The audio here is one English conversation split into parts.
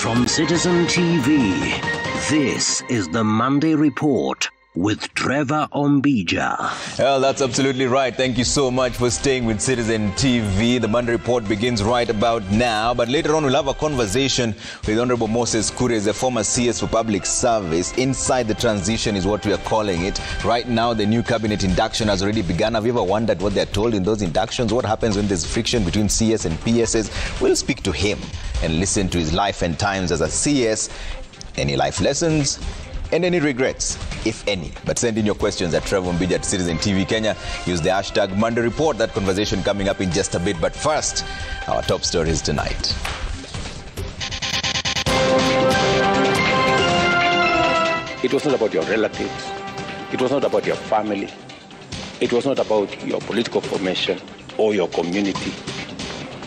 From Citizen TV, this is the Monday Report with Trevor Ombija. Well, that's absolutely right. Thank you so much for staying with Citizen TV. The Monday Report begins right about now. But later on, we'll have a conversation with Honorable Moses Kuria, the former CS for Public Service. Inside the transition is what we are calling it. Right now, the new cabinet induction has already begun. Have you ever wondered what they're told in those inductions? What happens when there's friction between CS and PSs? We'll speak to him and listen to his life and times as a CS. Any life lessons? And any regrets, if any. But send in your questions at Trevor Ombija at Citizen TV Kenya. Use the hashtag Monday Report. That conversation coming up in just a bit. But first, our top stories tonight. It was not about your relatives. It was not about your family. It was not about your political formation or your community.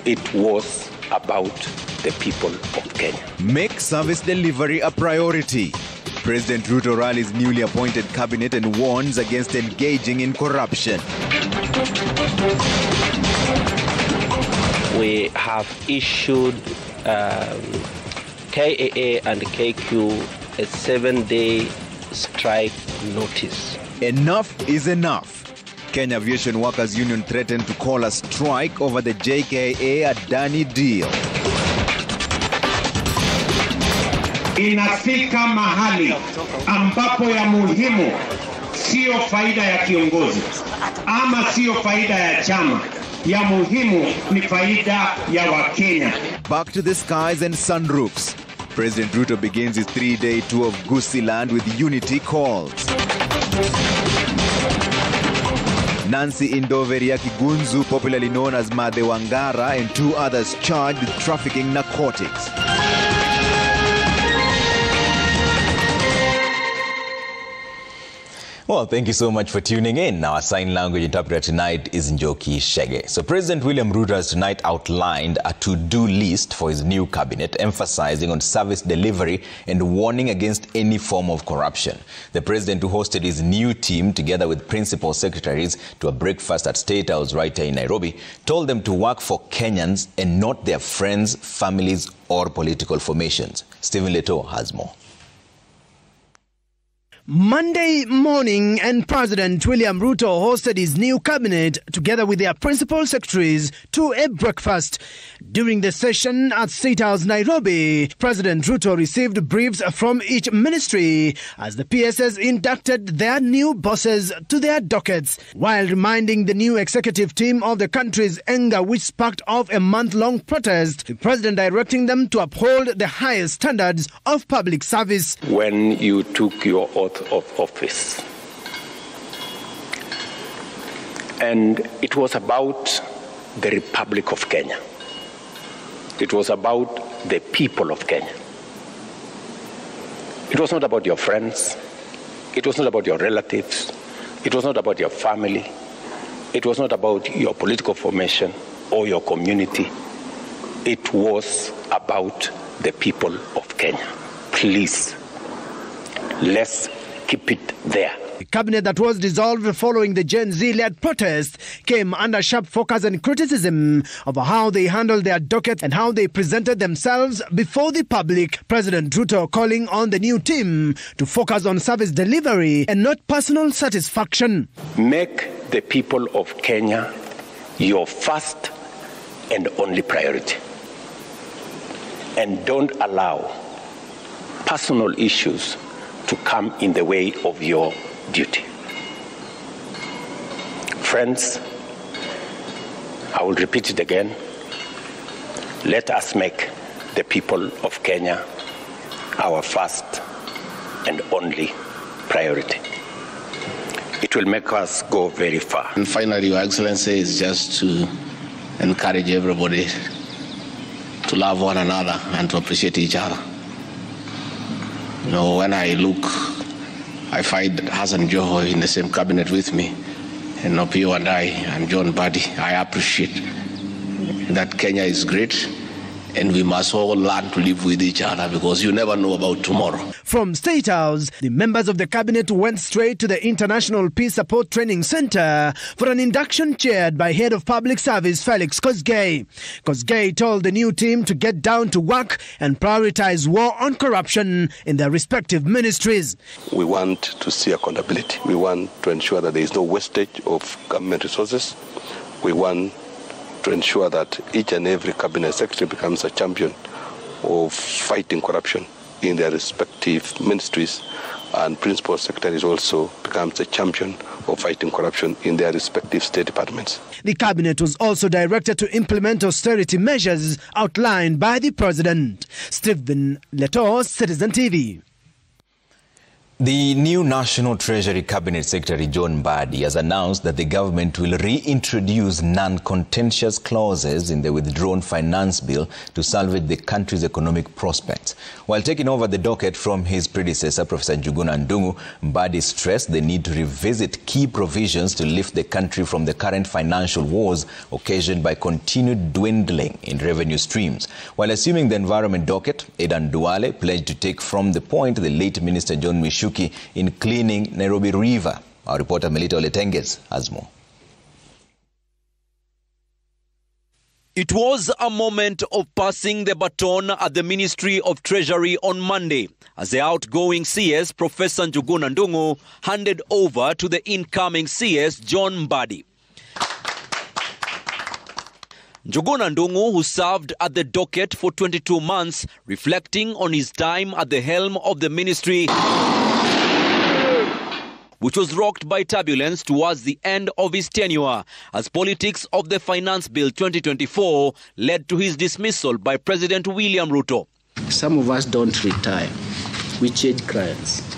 It was about the people of Kenya. Make service delivery a priority. President Ruto rallies newly appointed cabinet and warns against engaging in corruption. We have issued KAA and KQ a 7-day strike notice. Enough is enough. Kenya Aviation Workers Union threatened to call a strike over the JKA Adani deal. Inafika mahali ambapo ya muhimu sio faida ya kiongozi ama sio faida ya chama, ya muhimu ni faida ya Wakenya. Back to the skies and sunroofs. President Ruto begins his 3-day tour of Gusii Land with unity calls. Nancy Indoveri Kigunzu, popularly known as Madhe Wangara, and 2 others charged with trafficking narcotics. Well, thank you so much for tuning in. Our sign language interpreter tonight is Njoki Shege. So President William Ruto has tonight outlined a to-do list for his new cabinet, emphasizing on service delivery and warning against any form of corruption. The president, who hosted his new team together with principal secretaries to a breakfast at State House right here in Nairobi, told them to work for Kenyans and not their friends, families or political formations. Stephen Leto has more. Monday morning, and President William Ruto hosted his new cabinet together with their principal secretaries to a breakfast. During the session at State House, Nairobi, President Ruto received briefs from each ministry as the PSS inducted their new bosses to their dockets, while reminding the new executive team of the country's anger, which sparked off a month-long protest, the president directing them to uphold the highest standards of public service. When you took your oath of office, and it was about the Republic of Kenya. It was about the people of Kenya. It was not about your friends. It was not about your relatives. It was not about your family. It was not about your political formation or your community. It was about the people of Kenya. Please, let's keep it there. The cabinet that was dissolved following the Gen Z-led protest came under sharp focus and criticism of how they handled their docket and how they presented themselves before the public. President Ruto calling on the new team to focus on service delivery and not personal satisfaction. Make the people of Kenya your first and only priority. And don't allow personal issues to come in the way of your duty. Friends, I will repeat it again. Let us make the people of Kenya our first and only priority. It will make us go very far. And finally, Your Excellency, is just to encourage everybody to love one another and to appreciate each other. You know, when I look, I find Hassan Joho in the same cabinet with me, and Opio and I, and John Badi. I appreciate that Kenya is great, and we must all learn to live with each other because you never know about tomorrow. From State House, the members of the cabinet went straight to the International Peace Support Training Center for an induction chaired by Head of Public Service Felix Kosgei. Kosgei told the new team to get down to work and prioritize war on corruption in their respective ministries. We want to see accountability. We want to ensure that there is no wastage of government resources. We want to ensure that each and every cabinet secretary becomes a champion of fighting corruption in their respective ministries, and principal secretaries also becomes a champion of fighting corruption in their respective state departments. The cabinet was also directed to implement austerity measures outlined by the president. Stephen Leto, Citizen TV. The new National Treasury Cabinet Secretary John Mbadi has announced that the government will reintroduce non-contentious clauses in the withdrawn finance bill to salvage the country's economic prospects. While taking over the docket from his predecessor, Professor Njuguna Ndung'u, Mbadi stressed the need to revisit key provisions to lift the country from the current financial woes occasioned by continued dwindling in revenue streams. While assuming the environment docket, Adan Duale pledged to take from the point the late Minister John Mishuki in cleaning Nairobi River. Our reporter Melita Oletenges has more. It was a moment of passing the baton at the Ministry of Treasury on Monday as the outgoing CS, Professor Njuguna Ndung'u, handed over to the incoming CS, John Mbadi. Njuguna Ndung'u, who served at the docket for 22 months, reflecting on his time at the helm of the ministry, which was rocked by turbulence towards the end of his tenure, as politics of the Finance Bill 2024 led to his dismissal by President William Ruto. Some of us don't retire. We change clients.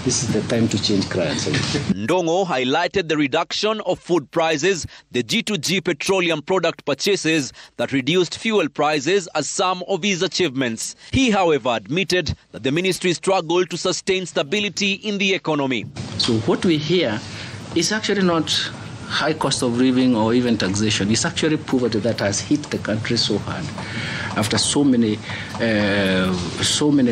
This is the time to change clients. Ndung'u highlighted the reduction of food prices, the G2G petroleum product purchases that reduced fuel prices as some of his achievements. He, however, admitted that the ministry struggled to sustain stability in the economy. So what we hear is actually not high cost of living or even taxation. It's actually poverty that has hit the country so hard after so many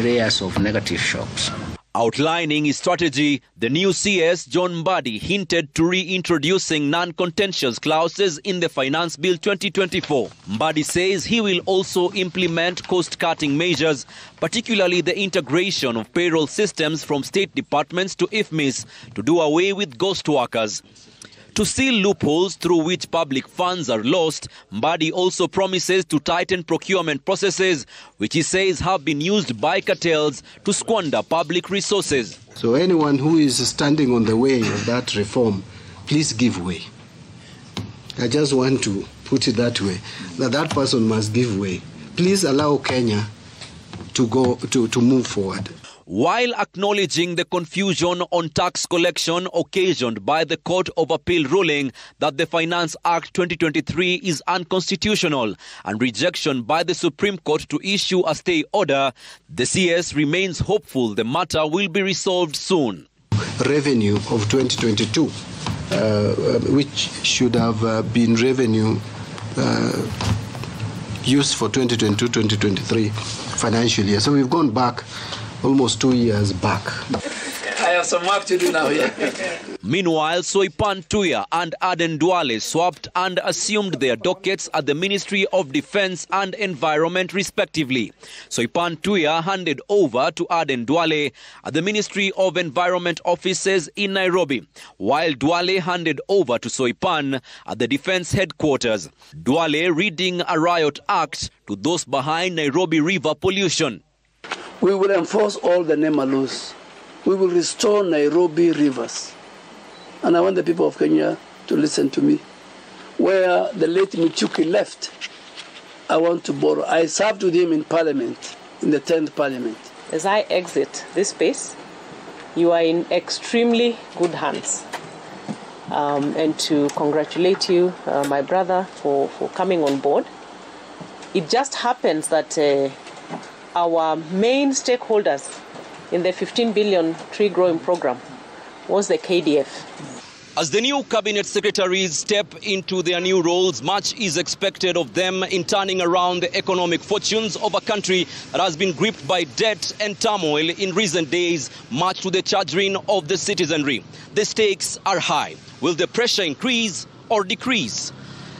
layers of negative shocks. Outlining his strategy, the new CS, John Mbadi, hinted to reintroducing non-contentious clauses in the Finance Bill 2024. Mbadi says he will also implement cost-cutting measures, particularly the integration of payroll systems from state departments to IFMIS to do away with ghost workers. To seal loopholes through which public funds are lost, Mbadi also promises to tighten procurement processes, which he says have been used by cartels to squander public resources. So anyone who is standing on the way of that reform, please give way. I just want to put it that way, that person must give way. Please allow Kenya to move forward. While acknowledging the confusion on tax collection occasioned by the Court of Appeal ruling that the Finance Act 2023 is unconstitutional and rejection by the Supreme Court to issue a stay order, the CS remains hopeful the matter will be resolved soon. Revenue of 2022, which should have been revenue used for 2022-2023 financial year. So we've gone back almost 2 years back. I have some work to do now here. Meanwhile, Soipan Tuya and Aden Duale swapped and assumed their dockets at the Ministry of Defense and Environment respectively. Soipan Tuya handed over to Aden Duale at the Ministry of Environment offices in Nairobi, while Duale handed over to Soipan at the Defense headquarters. Duale reading a riot act to those behind Nairobi River pollution. We will enforce all the NEMA laws. We will restore Nairobi rivers. And I want the people of Kenya to listen to me. Where the late Michuki left, I want to borrow. I served with him in Parliament, in the 10th Parliament. As I exit this space, you are in extremely good hands. And to congratulate you, my brother, for coming on board. It just happens that our main stakeholders in the 15 billion tree growing program was the KDF. As the new cabinet secretaries step into their new roles, much is expected of them in turning around the economic fortunes of a country that has been gripped by debt and turmoil in recent days, much to the chagrin of the citizenry. The stakes are high. Will the pressure increase or decrease?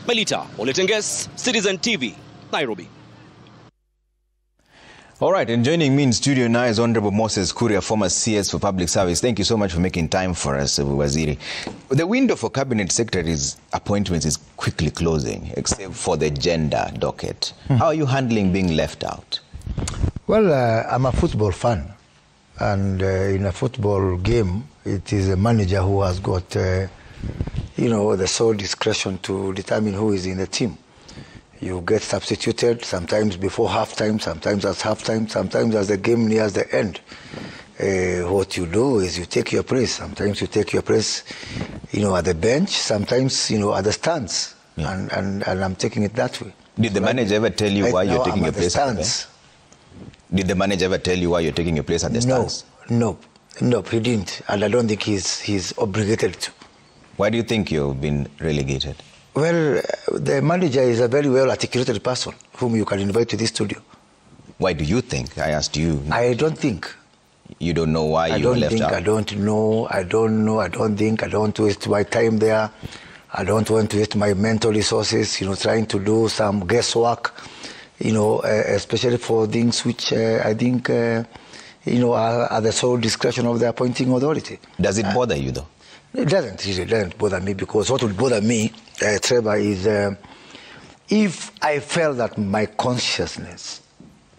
Melita Oletenges, Citizen TV, Nairobi. All right, and joining me in studio now is Honorable Moses Kuria, former CS for Public Service. Thank you so much for making time for us, Waziri. The window for cabinet secretaries' appointments is quickly closing, except for the gender docket. How are you handling being left out? Well, I'm a football fan, and in a football game, it is a manager who has got, the sole discretion to determine who is in the team. You get substituted, sometimes before halftime, sometimes at halftime, sometimes as the game nears the end. What you do is you take your place. Sometimes you take your place, at the bench, sometimes, at the stands. Yeah. And I'm taking it that way. Did the manager ever tell you why you're taking your place at the bench? Did the manager ever tell you why you're taking your place at the stands? No, he didn't. And I don't think he's obligated to. Why do you think you've been relegated? Well, the manager is a very well-articulated person whom you can invite to this studio. Why do you think? I asked you. I don't think. You don't know why you were left out? I don't know. I don't think. I don't want to waste my time there. I don't want to waste my mental resources, trying to do some guesswork, especially for things which I think, are the sole discretion of the appointing authority. Does it bother you, though? It doesn't bother me, because what would bother me, Trevor, is if I felt that my consciousness,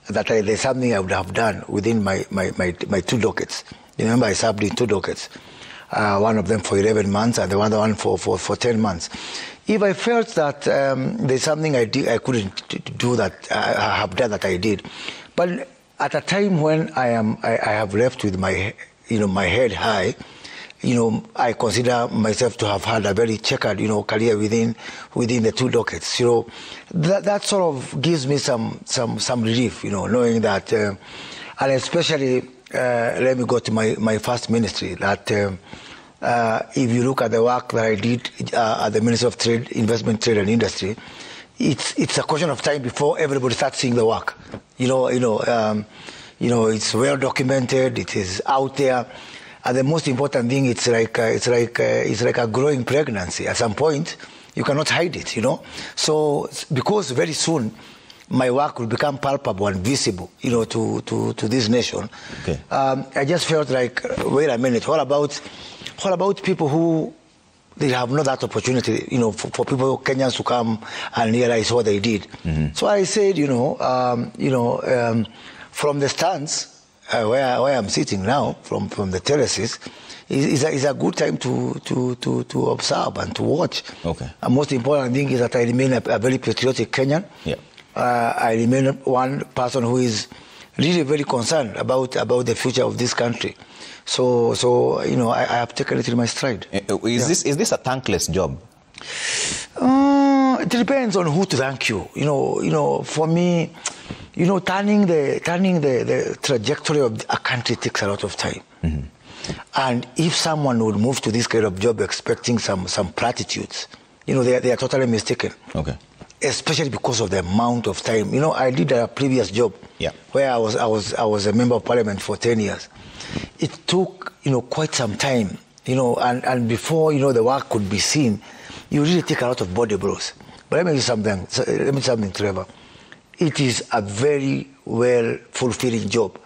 that there's something I would have done within my two dockets. Remember, I served in two dockets, one of them for 11 months and the other one for 10 months. If I felt that there's something I couldn't do that I have done that I did, but at a time when I have left with my my head high, I consider myself to have had a very checkered, career within the two dockets. That sort of gives me some relief, knowing that, and especially, let me go to my first ministry, that if you look at the work that I did at the Ministry of Trade, Investment, Trade and Industry, it's a question of time before everybody starts seeing the work. It's well documented, it is out there. And the most important thing, it's like a growing pregnancy. At some point, you cannot hide it, So, because very soon, my work will become palpable and visible, to this nation. Okay. I just felt like, wait a minute, what about people who they have not that opportunity, for people, Kenyans, to come and realize what they did. Mm-hmm. So I said, from the stands, where I'm sitting now, from the terraces, is a good time to observe and to watch. Okay. And most important thing is that I remain a very patriotic Kenyan. Yeah. I remain one person who is really very concerned about the future of this country. So I have taken it in my stride. Is this a thankless job? It depends on who to thank you. For me, turning the trajectory of a country takes a lot of time. Mm-hmm. And if someone would move to this kind of job expecting some platitudes, they are totally mistaken. Okay. Especially because of the amount of time. I did a previous job where I was a member of parliament for 10 years. It took, quite some time, and before, the work could be seen, you really take a lot of body blows. But let me tell you something, Trevor. It is a very fulfilling job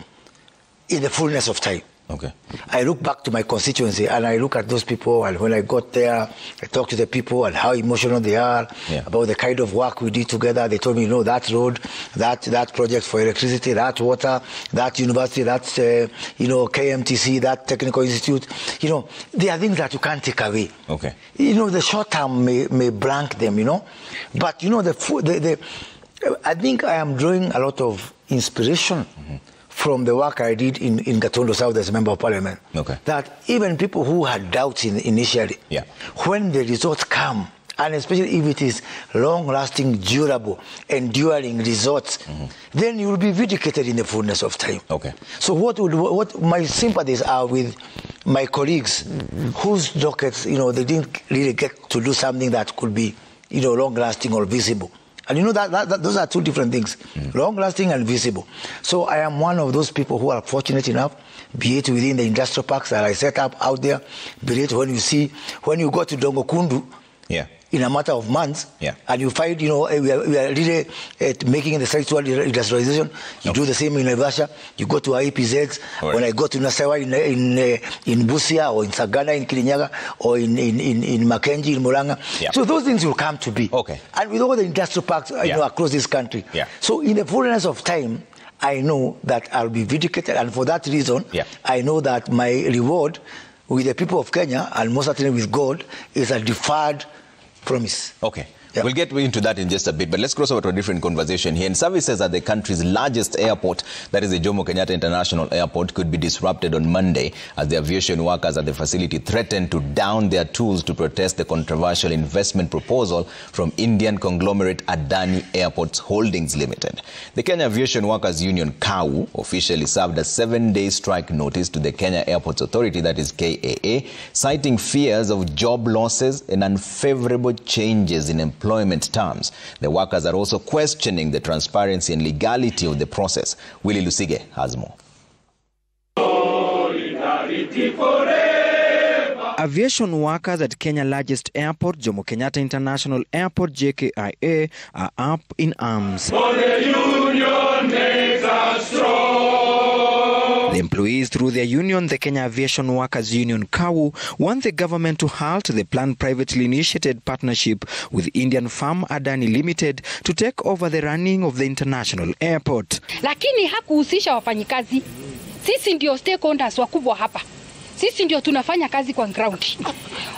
in the fullness of time. Okay. I look back to my constituency and I look at those people, and when I got there, I talked to the people and how emotional they are about the kind of work we did together. They told me, that road, that project for electricity, that water, that university, that KMTC, that technical institute. There are things that you can't take away. Okay. The short term may blank them, but I think I am drawing a lot of inspiration from the work I did in Gatondo South as a member of parliament. Okay. That even people who had doubts initially, when the results come and especially if it is long-lasting, durable, enduring results, then you will be vindicated in the fullness of time. Okay. So what my sympathies are with my colleagues whose dockets, they didn't really get to do something that could be, long-lasting or visible. And that those are two different things, long-lasting and visible. So I am one of those people who are fortunate enough, be it within the industrial parks that I set up out there, be it when you go to Dongo Kundu, in a matter of months, and you find, we are really making the sexual industrialization. You do the same in Naivasha. You go to IPZs. Right. When I go to Nasewa in Busia or in Sagana in Kirinyaga or in Mackenzie in Muranga. So those things will come to be. Okay. And with all the industrial parks across this country. So in the fullness of time, I know that I'll be vindicated, and for that reason, I know that my reward with the people of Kenya, and most certainly with God, is a deferred promise. Okay. We'll get into that in just a bit, but let's cross over to a different conversation here. And services at the country's largest airport, that is the Jomo Kenyatta International Airport, could be disrupted on Monday as the aviation workers at the facility threatened to down their tools to protest the controversial investment proposal from Indian conglomerate Adani Airports Holdings Limited. The Kenya Aviation Workers Union, KAU, officially served a 7-day strike notice to the Kenya Airports Authority, that is KAA, citing fears of job losses and unfavorable changes in employment terms. The workers are also questioning the transparency and legality of the process. Willie Lusige has more. Aviation workers at Kenya's largest airport, Jomo Kenyatta International Airport, JKIA, are up in arms. The union makes us strong. The employees, through their union, the Kenya Aviation Workers Union, KAU, want the government to halt the planned privately initiated partnership with Indian firm Adani Limited to take over the running of the international airport. Lakini hakuhusisha wafanyikazi. Sisi ndio stakeholders wakubwa hapa. Sisi ndio tunafanya kazi kwa ground.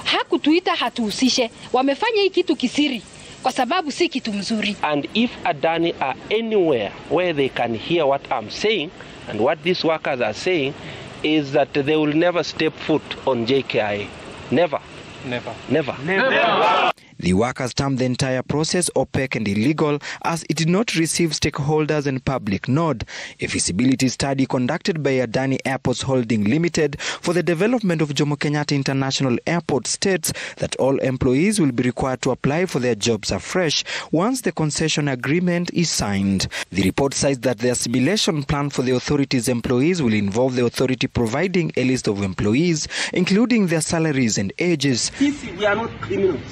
Hakutuita hatuhusishe. Wamefanya hii kitu kisiri kwa sababu si kitu mzuri. And if Adani are anywhere where they can hear what I'm saying, and what these workers are saying is that they will never step foot on JKIA. Never. Never. Never. Never. The workers termed the entire process opaque and illegal as it did not receive stakeholders and public nod. A feasibility study conducted by Adani Airports Holding Limited for the development of Jomo Kenyatta International Airport states that all employees will be required to apply for their jobs afresh once the concession agreement is signed. The report says that the assimilation plan for the authority's employees will involve the authority providing a list of employees, including their salaries and ages. We are not criminals.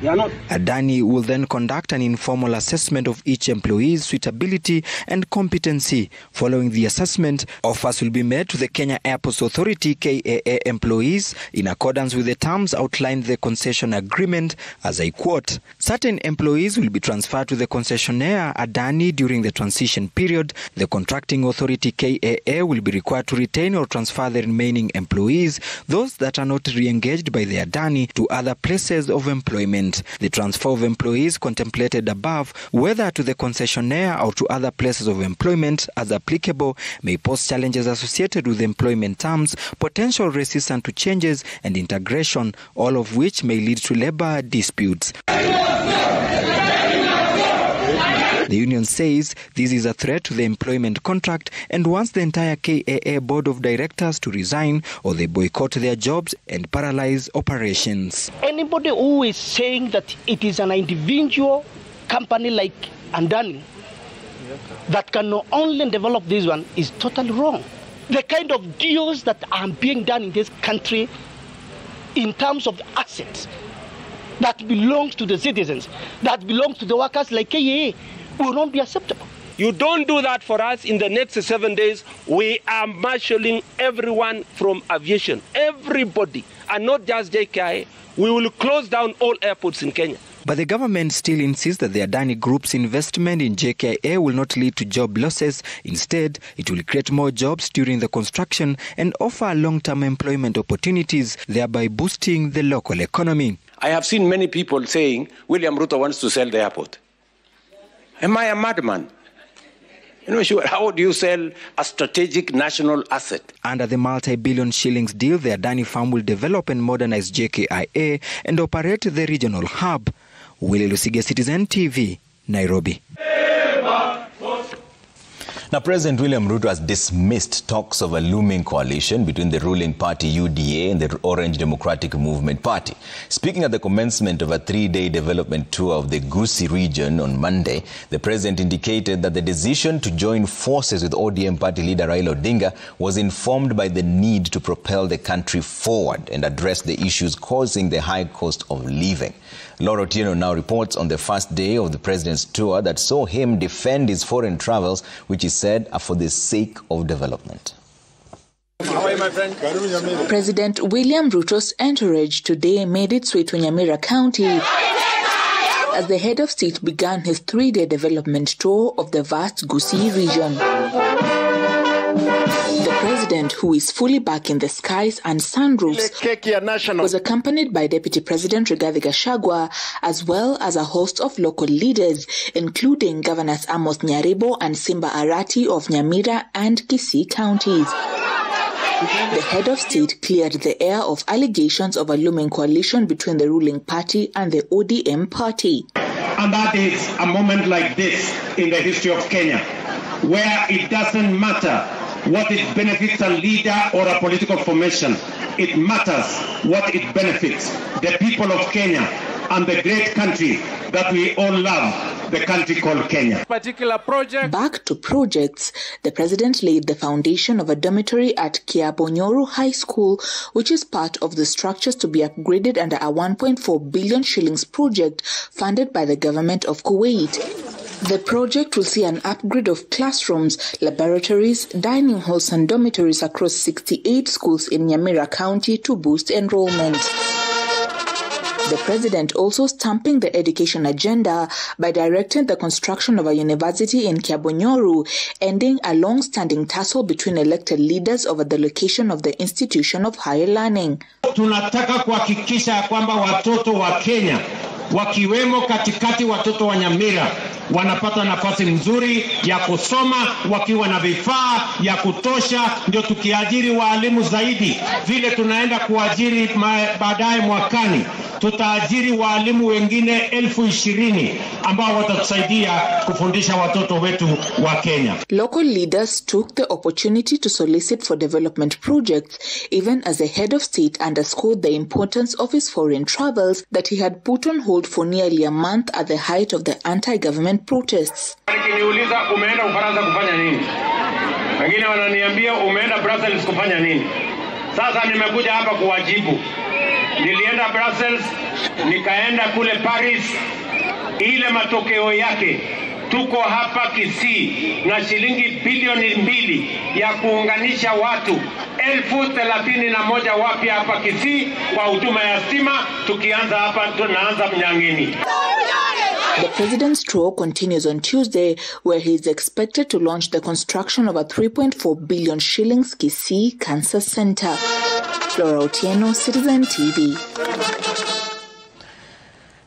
Adani will then conduct an informal assessment of each employee's suitability and competency. Following the assessment, offers will be made to the Kenya Airports Authority KAA employees in accordance with the terms outlined in the concession agreement, as I quote, certain employees will be transferred to the concessionaire Adani during the transition period. The contracting authority KAA will be required to retain or transfer the remaining employees, those that are not re-engaged by the Adani, to other places of employment. The transfer of employees contemplated above, whether to the concessionaire or to other places of employment as applicable, may pose challenges associated with employment terms, potential resistance to changes and integration, all of which may lead to labor disputes. The union says this is a threat to the employment contract and wants the entire KAA board of directors to resign or they boycott their jobs and paralyze operations. Anybody who is saying that it is an individual company like Adani that can only develop this one is totally wrong. The kind of deals that are being done in this country in terms of assets that belongs to the citizens, that belongs to the workers like KAA, will not be acceptable. You don't do that for us in the next 7 days. We are marshalling everyone from aviation, everybody, and not just JKI. We will close down all airports in Kenya. But the government still insists that the Adani Group's investment in JKIA will not lead to job losses. Instead, it will create more jobs during the construction and offer long-term employment opportunities, thereby boosting the local economy. I have seen many people saying William Ruto wants to sell the airport. Am I a madman? Sure. How do you sell a strategic national asset? Under the multi-billion shillings deal, the Adani firm will develop and modernize JKIA and operate the regional hub. Willy Lusige, Citizen TV, Nairobi. Now, President William Ruto has dismissed talks of a looming coalition between the ruling party UDA and the Orange Democratic Movement Party. Speaking at the commencement of a 3-day development tour of the Gusii region on Monday, the president indicated that the decision to join forces with ODM party leader Raila Odinga was informed by the need to propel the country forward and address the issues causing the high cost of living. Laura Otieno now reports on the first day of the president's tour that saw him defend his foreign travels, which he said are for the sake of development. President William Ruto's entourage today made its way to Nyamira County as the head of state began his 3-day development tour of the vast Gusii region. The president, who is fully back in the skies and sunroofs, was accompanied by Deputy President Rigathi Gachagua, as well as a host of local leaders, including Governors Amos Nyaribo and Simba Arati of Nyamira and Kisii counties. The head of state cleared the air of allegations of a looming coalition between the ruling party and the ODM party. And that is a moment like this in the history of Kenya, where it doesn't matter what it benefits a leader or a political formation. It matters what it benefits the people of Kenya and the great country that we all love, the country called Kenya. Particular project. Back to projects, the president laid the foundation of a dormitory at Kiabonyoru High School, which is part of the structures to be upgraded under a 1.4 billion shillings project funded by the government of Kuwait. The project will see an upgrade of classrooms, laboratories, dining halls and dormitories across 68 schools in Nyamira County to boost enrollment. The president also stamping the education agenda by directing the construction of a university in Kiabonyoru, ending a long-standing tussle between elected leaders over the location of the institution of higher learning. Tunataka kuhakikisha kwamba watoto wa Kenya, wakiwemo katikati watoto wa Nyamira, wanapata nafasi nzuri ya kusoma wakiwa na vifaa ya kutosha, ndio tukiajiri walimu zaidi vile tunaenda kuajiri baadaye mwakani. Tutaajiri walimu wengine 20,000 ambao watatusaidia kufundisha watoto wetu wa Kenya. Local leaders took the opportunity to solicit for development projects, even as the head of state underscored the importance of his foreign travels that he had put on hold for nearly a month at the height of the anti-government protests. Niuliza umeenda Ufaransa kufanya nini? Wengine wananiambia umeenda Brussels kufanya nini? Sasa nimekuja hapa kuwajibu. Nilienda Brussels, nikaenda kule Paris. Ile matokeo yake tuko hapa Kisii na shilingi bilioni 2 ya kuunganisha watu 31,000 wapya hapa Kisii kwa huduma ya stima. Tukianza hapa tunaanza Mnyangeni. The president's tour continues on Tuesday, where he is expected to launch the construction of a 3.4 billion shillings Kisii Cancer Center. Laura Otieno, Citizen TV.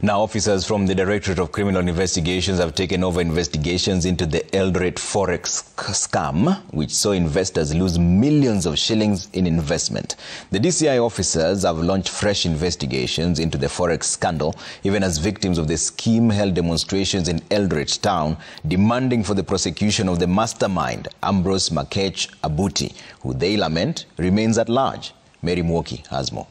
Now, officers from the Directorate of Criminal Investigations have taken over investigations into the Eldoret Forex scam, which saw investors lose millions of shillings in investment. The DCI officers have launched fresh investigations into the Forex scandal, even as victims of the scheme held demonstrations in Eldoret town, demanding for the prosecution of the mastermind, Ambrose Makech Abuti, who they lament remains at large. Mary Mwoki has more.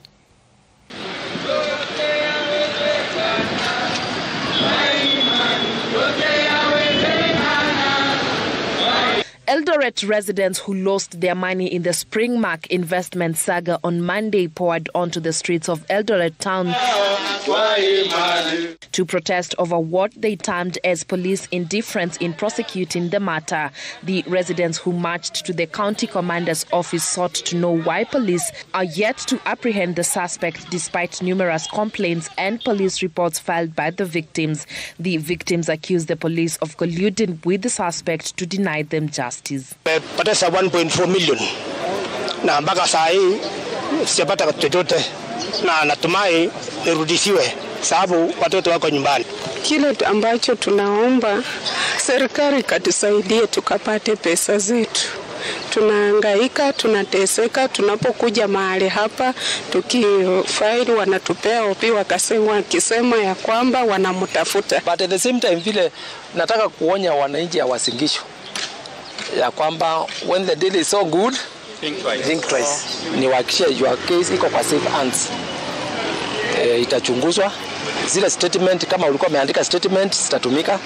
Eldoret residents who lost their money in the Springmark investment saga on Monday poured onto the streets of Eldoret town to protest over what they termed as police indifference in prosecuting the matter. The residents who marched to the county commander's office sought to know why police are yet to apprehend the suspect despite numerous complaints and police reports filed by the victims. The victims accused the police of colluding with the suspect to deny them justice. Patesa 1.4 million na mpaka saa hii sijapata chochote na natumai nirudishiwe sababu watoto wako nyumbani. Kile ambacho tunaomba serikali katusaidie tukapate pesa zetu. tunahangaika, tunateseka. Tunapokuja mahali hapa tukifaili, wanatupea OP wakisema ya kwamba wanamtafuta. But at the same time vile nataka kuonya wananchi ya Wasingishu ya kwamba when the deal is so good, think twice. Ni hakikisha your case iko kwa safe hands. Itachunguzwa. Zile statement kama ulikuwa umeandika statement zitatumika.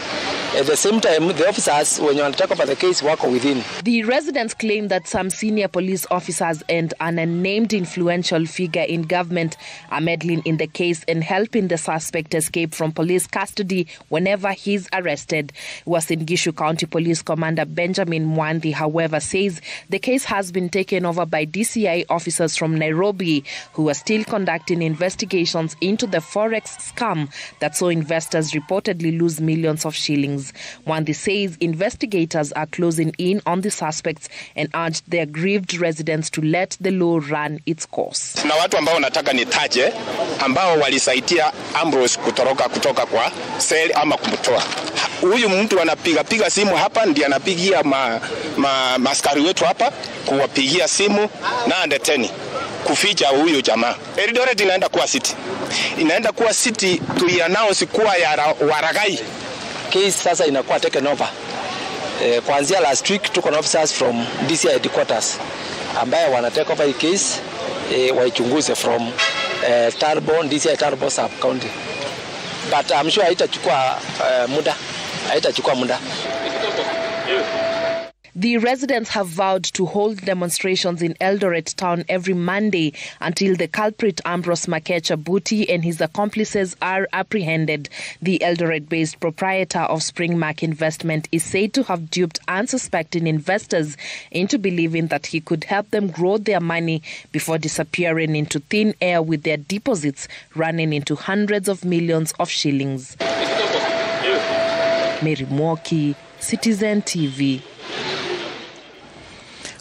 At the same time, the officers, when you undertake over the case, work within. The residents claim that some senior police officers and an unnamed influential figure in government are meddling in the case and helping the suspect escape from police custody whenever he's arrested. Uasin Gishu County Police Commander Benjamin Mwandi, however, says the case has been taken over by DCI officers from Nairobi who are still conducting investigations into the forex scam that saw investors reportedly lose millions of shillings. Mwandi says investigators are closing in on the suspects and urged their aggrieved residents to let the law run its course. Na watu ambao nataka nitaje ambao walisaidia Ambrose kutoka kwa sel ama kumtoa. Huyu mtu anapiga simu hapa, ndiye anapigia maskari wetu hapa kuwapigia simu na ndeteni kuficha huyu jamaa. Eldoret inaenda kuwa city tuliannounce kuwa ya Waragai. Case sasa inakuwa taken over. Kuanzia last week tuko na officers from DCI headquarters ambaye wana take over the case waichunguze from Tarbo, DCI Tarbo sub county. But I'm sure haitachukua muda. The residents have vowed to hold demonstrations in Eldoret town every Monday until the culprit Ambrose Makecha Buti and his accomplices are apprehended. The Eldoret-based proprietor of Springmark Investment is said to have duped unsuspecting investors into believing that he could help them grow their money before disappearing into thin air with their deposits running into hundreds of millions of shillings. Mary Mwoki, Citizen TV.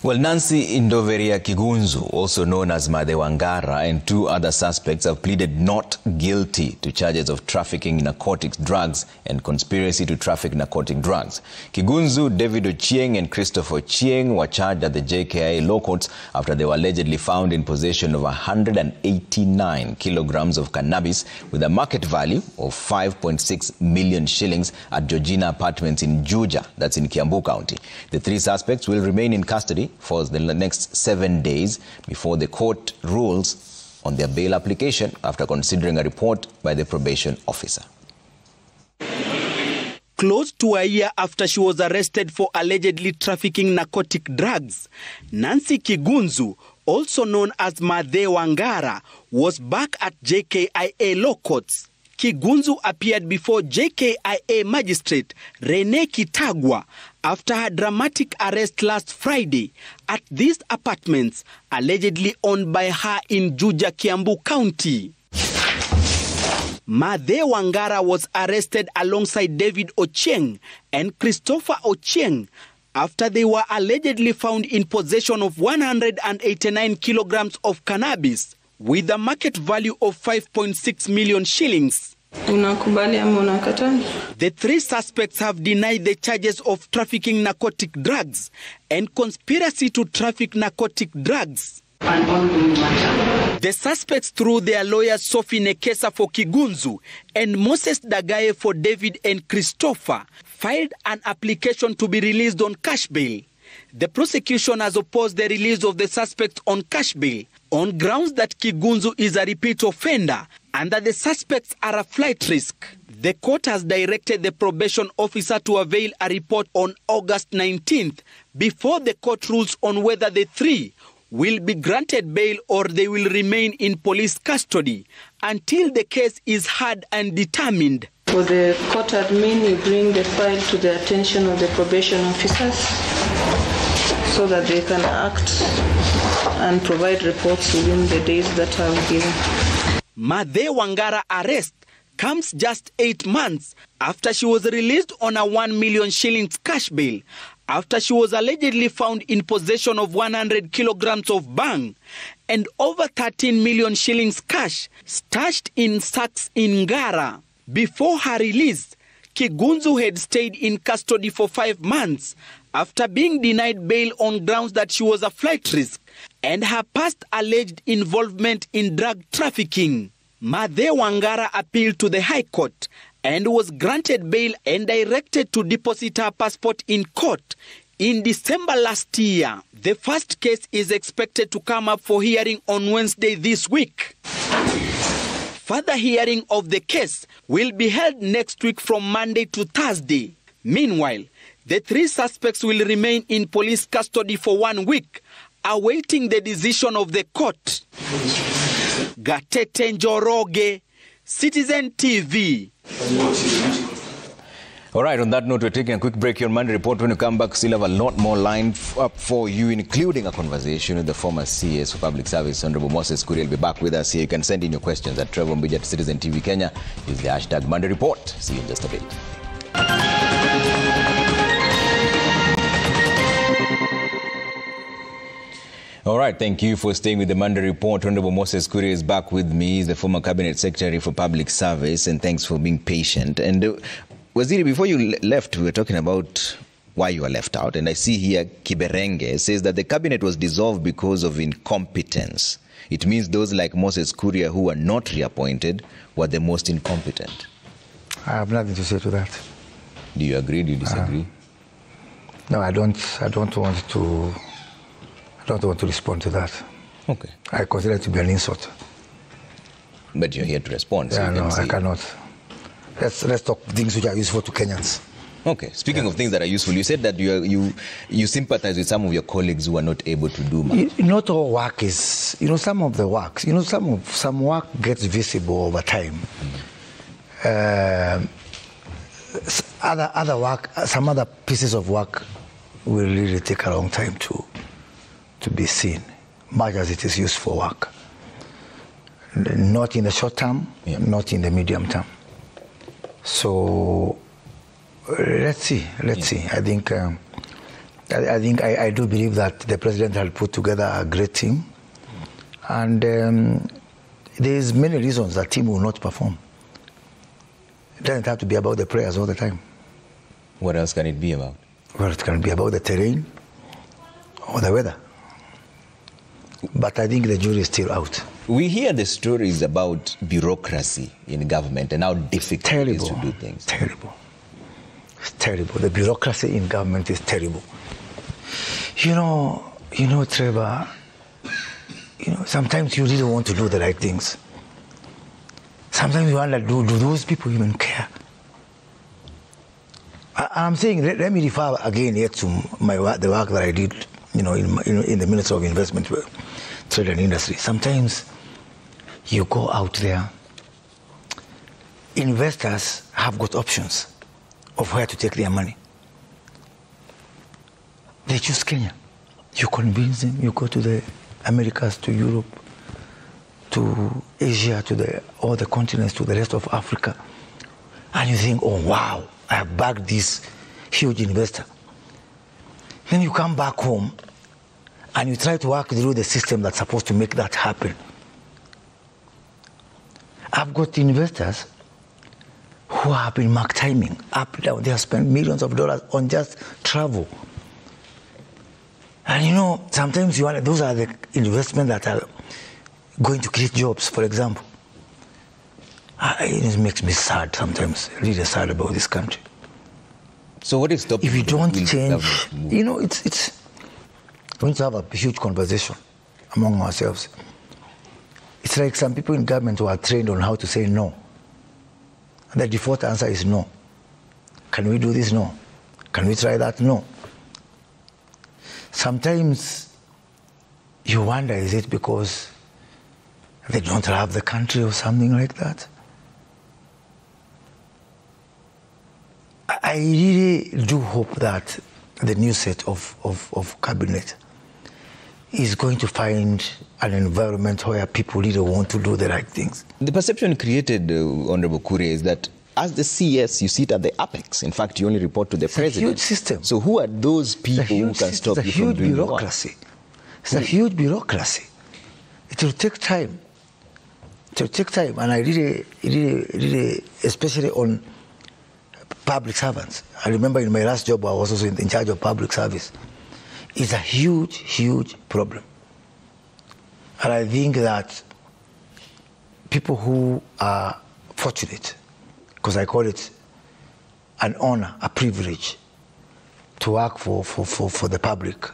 Well, Nancy Indoveria Kigunzu, also known as Madhe Wangara, and two other suspects have pleaded not guilty to charges of trafficking narcotic drugs and conspiracy to traffic narcotic drugs. Kigunzu, David Ochieng and Christopher Ochieng were charged at the JKIA law courts after they were allegedly found in possession of 189 kilograms of cannabis with a market value of 5.6 million shillings at Georgina Apartments in Juja, that's in Kiambu County. The three suspects will remain in custody for the next 7 days before the court rules on their bail application after considering a report by the probation officer. Close to a year after she was arrested for allegedly trafficking narcotic drugs, Nancy Kigunzu, also known as Madhe Wangara, was back at JKIA law courts. Kigunzu appeared before JKIA magistrate Rene Kitagwa after her dramatic arrest last Friday at these apartments allegedly owned by her in Juja, Kiambu County. Madhe Wangara was arrested alongside David Ochieng and Christopher Ochieng after they were allegedly found in possession of 189 kilograms of cannabis with a market value of 5.6 million shillings. The three suspects have denied the charges of trafficking narcotic drugs and conspiracy to traffic narcotic drugs. The suspects, through their lawyers Sophie Nekesa for Kigunzu and Moses Dagaye for David and Christopher, filed an application to be released on cash bail. The prosecution has opposed the release of the suspects on cash bail on grounds that Kigunzu is a repeat offender and that the suspects are a flight risk. The court has directed the probation officer to avail a report on August 19th before the court rules on whether the three will be granted bail or they will remain in police custody until the case is heard and determined. For the court admin, you bring the file to the attention of the probation officers so that they can act and provide reports within the days that are given. Madhe Wangara arrest comes just 8 months after she was released on a 1 million shillings cash bail after she was allegedly found in possession of 100 kilograms of bang and over 13 million shillings cash stashed in sacks in Ngara. Before her release, Kigunzu had stayed in custody for 5 months after being denied bail on grounds that she was a flight risk and her past alleged involvement in drug trafficking. Mathe Wangara appealed to the High Court and was granted bail and directed to deposit her passport in court in December last year. The first case is expected to come up for hearing on Wednesday this week. Further hearing of the case will be held next week from Monday to Thursday. Meanwhile, the 3 suspects will remain in police custody for 1 week, awaiting the decision of the court. Gatete Njoroge, Citizen TV. All right, on that note, we're taking a quick break here on Monday Report. When we come back, still have a lot more lined up for you, including a conversation with the former CS for Public Service, Honorable Moses Kuria. Will be back with us here. You can send in your questions at Trevor Mbija at Citizen TV Kenya. Use the hashtag Monday Report. See you in just a bit. All right, thank you for staying with the Monday Report. Honorable Moses Kuria is back with me. He's the former Cabinet Secretary for Public Service, and thanks for being patient. And Waziri, before you left, we were talking about why you were left out. And I see here Kiberenge says that the cabinet was dissolved because of incompetence. It means those like Moses Kuria who were not reappointed were the most incompetent. I have nothing to say to that. Do you agree? Do you disagree? No, I don't want to respond to that. Okay. I consider it to be an insult. But you're here to respond. So yeah, no, I cannot. Let's talk things which are useful to Kenyans. Okay. Speaking of things that are useful, you said that you sympathize with some of your colleagues who are not able to do much. Not all work is, some of the works, some work gets visible over time. Other work, some other pieces of work will really take a long time to be seen, much as it is useful work. Not in the short term, not in the medium term. So let's see. I think I do believe that the president has put together a great team, and there's many reasons that team will not perform. It doesn't have to be about the prayers all the time. What else can it be about? Well, it can be about the terrain or the weather. But I think the jury is still out. We hear the stories about bureaucracy in government and how difficult it is to do things. Terrible. It's terrible. The bureaucracy in government is terrible. Trevor, sometimes you really want to do the right things. Sometimes you wonder, do those people even care? I'm saying, let me refer again here to the work that I did, in the Ministry of Investment, Trade and Industry. Sometimes you go out there, investors have got options of where to take their money. They choose Kenya. You convince them, you go to the Americas, to Europe, to Asia, to all the continents, to the rest of Africa, and you think, oh wow, I have bagged this huge investor. Then you come back home and you try to work through the system that's supposed to make that happen. I've got investors who have been mark timing up down. They have spent millions of dollars on just travel. And sometimes you wonder, those are the investments that are going to create jobs, for example. It makes me sad sometimes, really sad about this country. So what is stopping? If you don't change, it's going to have a huge conversation among ourselves. It's like some people in government who are trained on how to say no. And the default answer is no. Can we do this? No. Can we try that? No. Sometimes you wonder, is it because they don't love the country or something like that? I really do hope that the new set of cabinet is going to find an environment where people really want to do the right things. The perception created, Honorable Kuria, is that as the CS, you sit at the apex. In fact, you only report to the president. It's a huge system. So who are those people who can stop you from doing work? It's a huge bureaucracy. It will take time. It will take time. And I really, especially on public servants. I remember in my last job, I was also in charge of public service. It's a huge, huge problem. And I think that people who are fortunate, because I call it an honor, a privilege, to work for the public,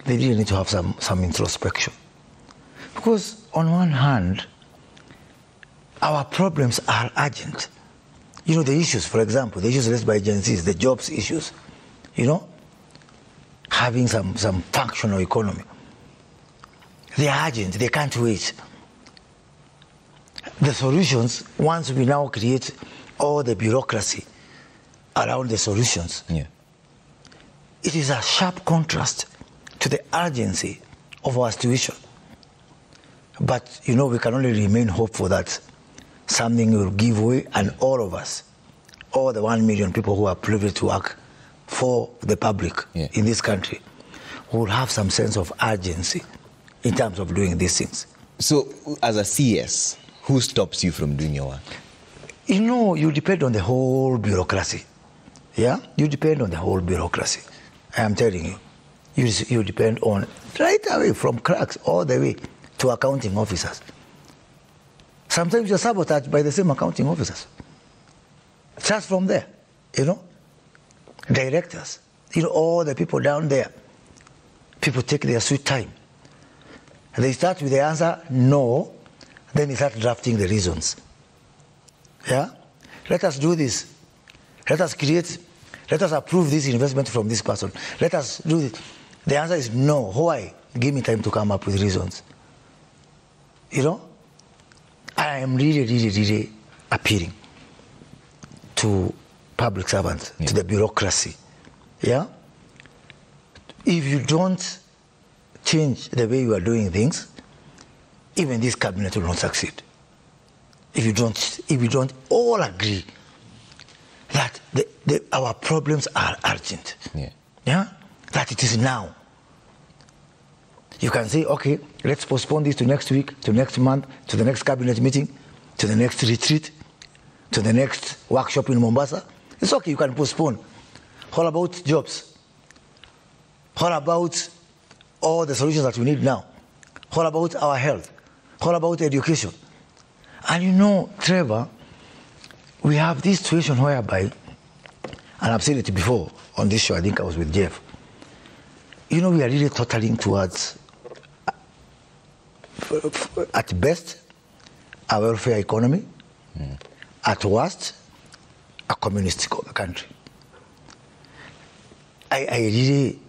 they really need to have some introspection. Because on one hand, our problems are urgent. You know, the issues, for example, the issues raised by Gen Zs, the jobs issues, you know, having some functional economy. They are urgent, they can't wait. The solutions, once we now create all the bureaucracy around the solutions, it is a sharp contrast to the urgency of our situation. But, you know, we can only remain hopeful that something will give way, and all of us, all the 1 million people who are privileged to work for the public in this country, will have some sense of urgency in terms of doing these things. So, as a CS, who stops you from doing your work? You know, you depend on the whole bureaucracy. Yeah? You depend on the whole bureaucracy. I am telling you. You depend on, right away, from clerks all the way to accounting officers. Sometimes you're sabotaged by the same accounting officers. Just from there, you know. Directors, you know, all the people down there. People take their sweet time. They start with the answer, no, then they start drafting the reasons. Yeah? Let us do this. Let us approve this investment from this person. Let us do this. The answer is no. Why? Give me time to come up with reasons. You know? I am really appealing to public servants, to the bureaucracy. Yeah? If you don't change the way you are doing things, even this cabinet will not succeed. If you don't all agree that our problems are urgent, that it is now. You can say, okay, let's postpone this to next week, to next month, to the next cabinet meeting, to the next retreat, to the next workshop in Mombasa. It's okay, you can postpone. What about jobs? What about all the solutions that we need now? What about our health? What about education? And you know, Trevor, we have this situation whereby, and I've said it before on this show, I think I was with Jeff, you know, we are really totaling towards, at best, a welfare economy, at worst, a communist country. I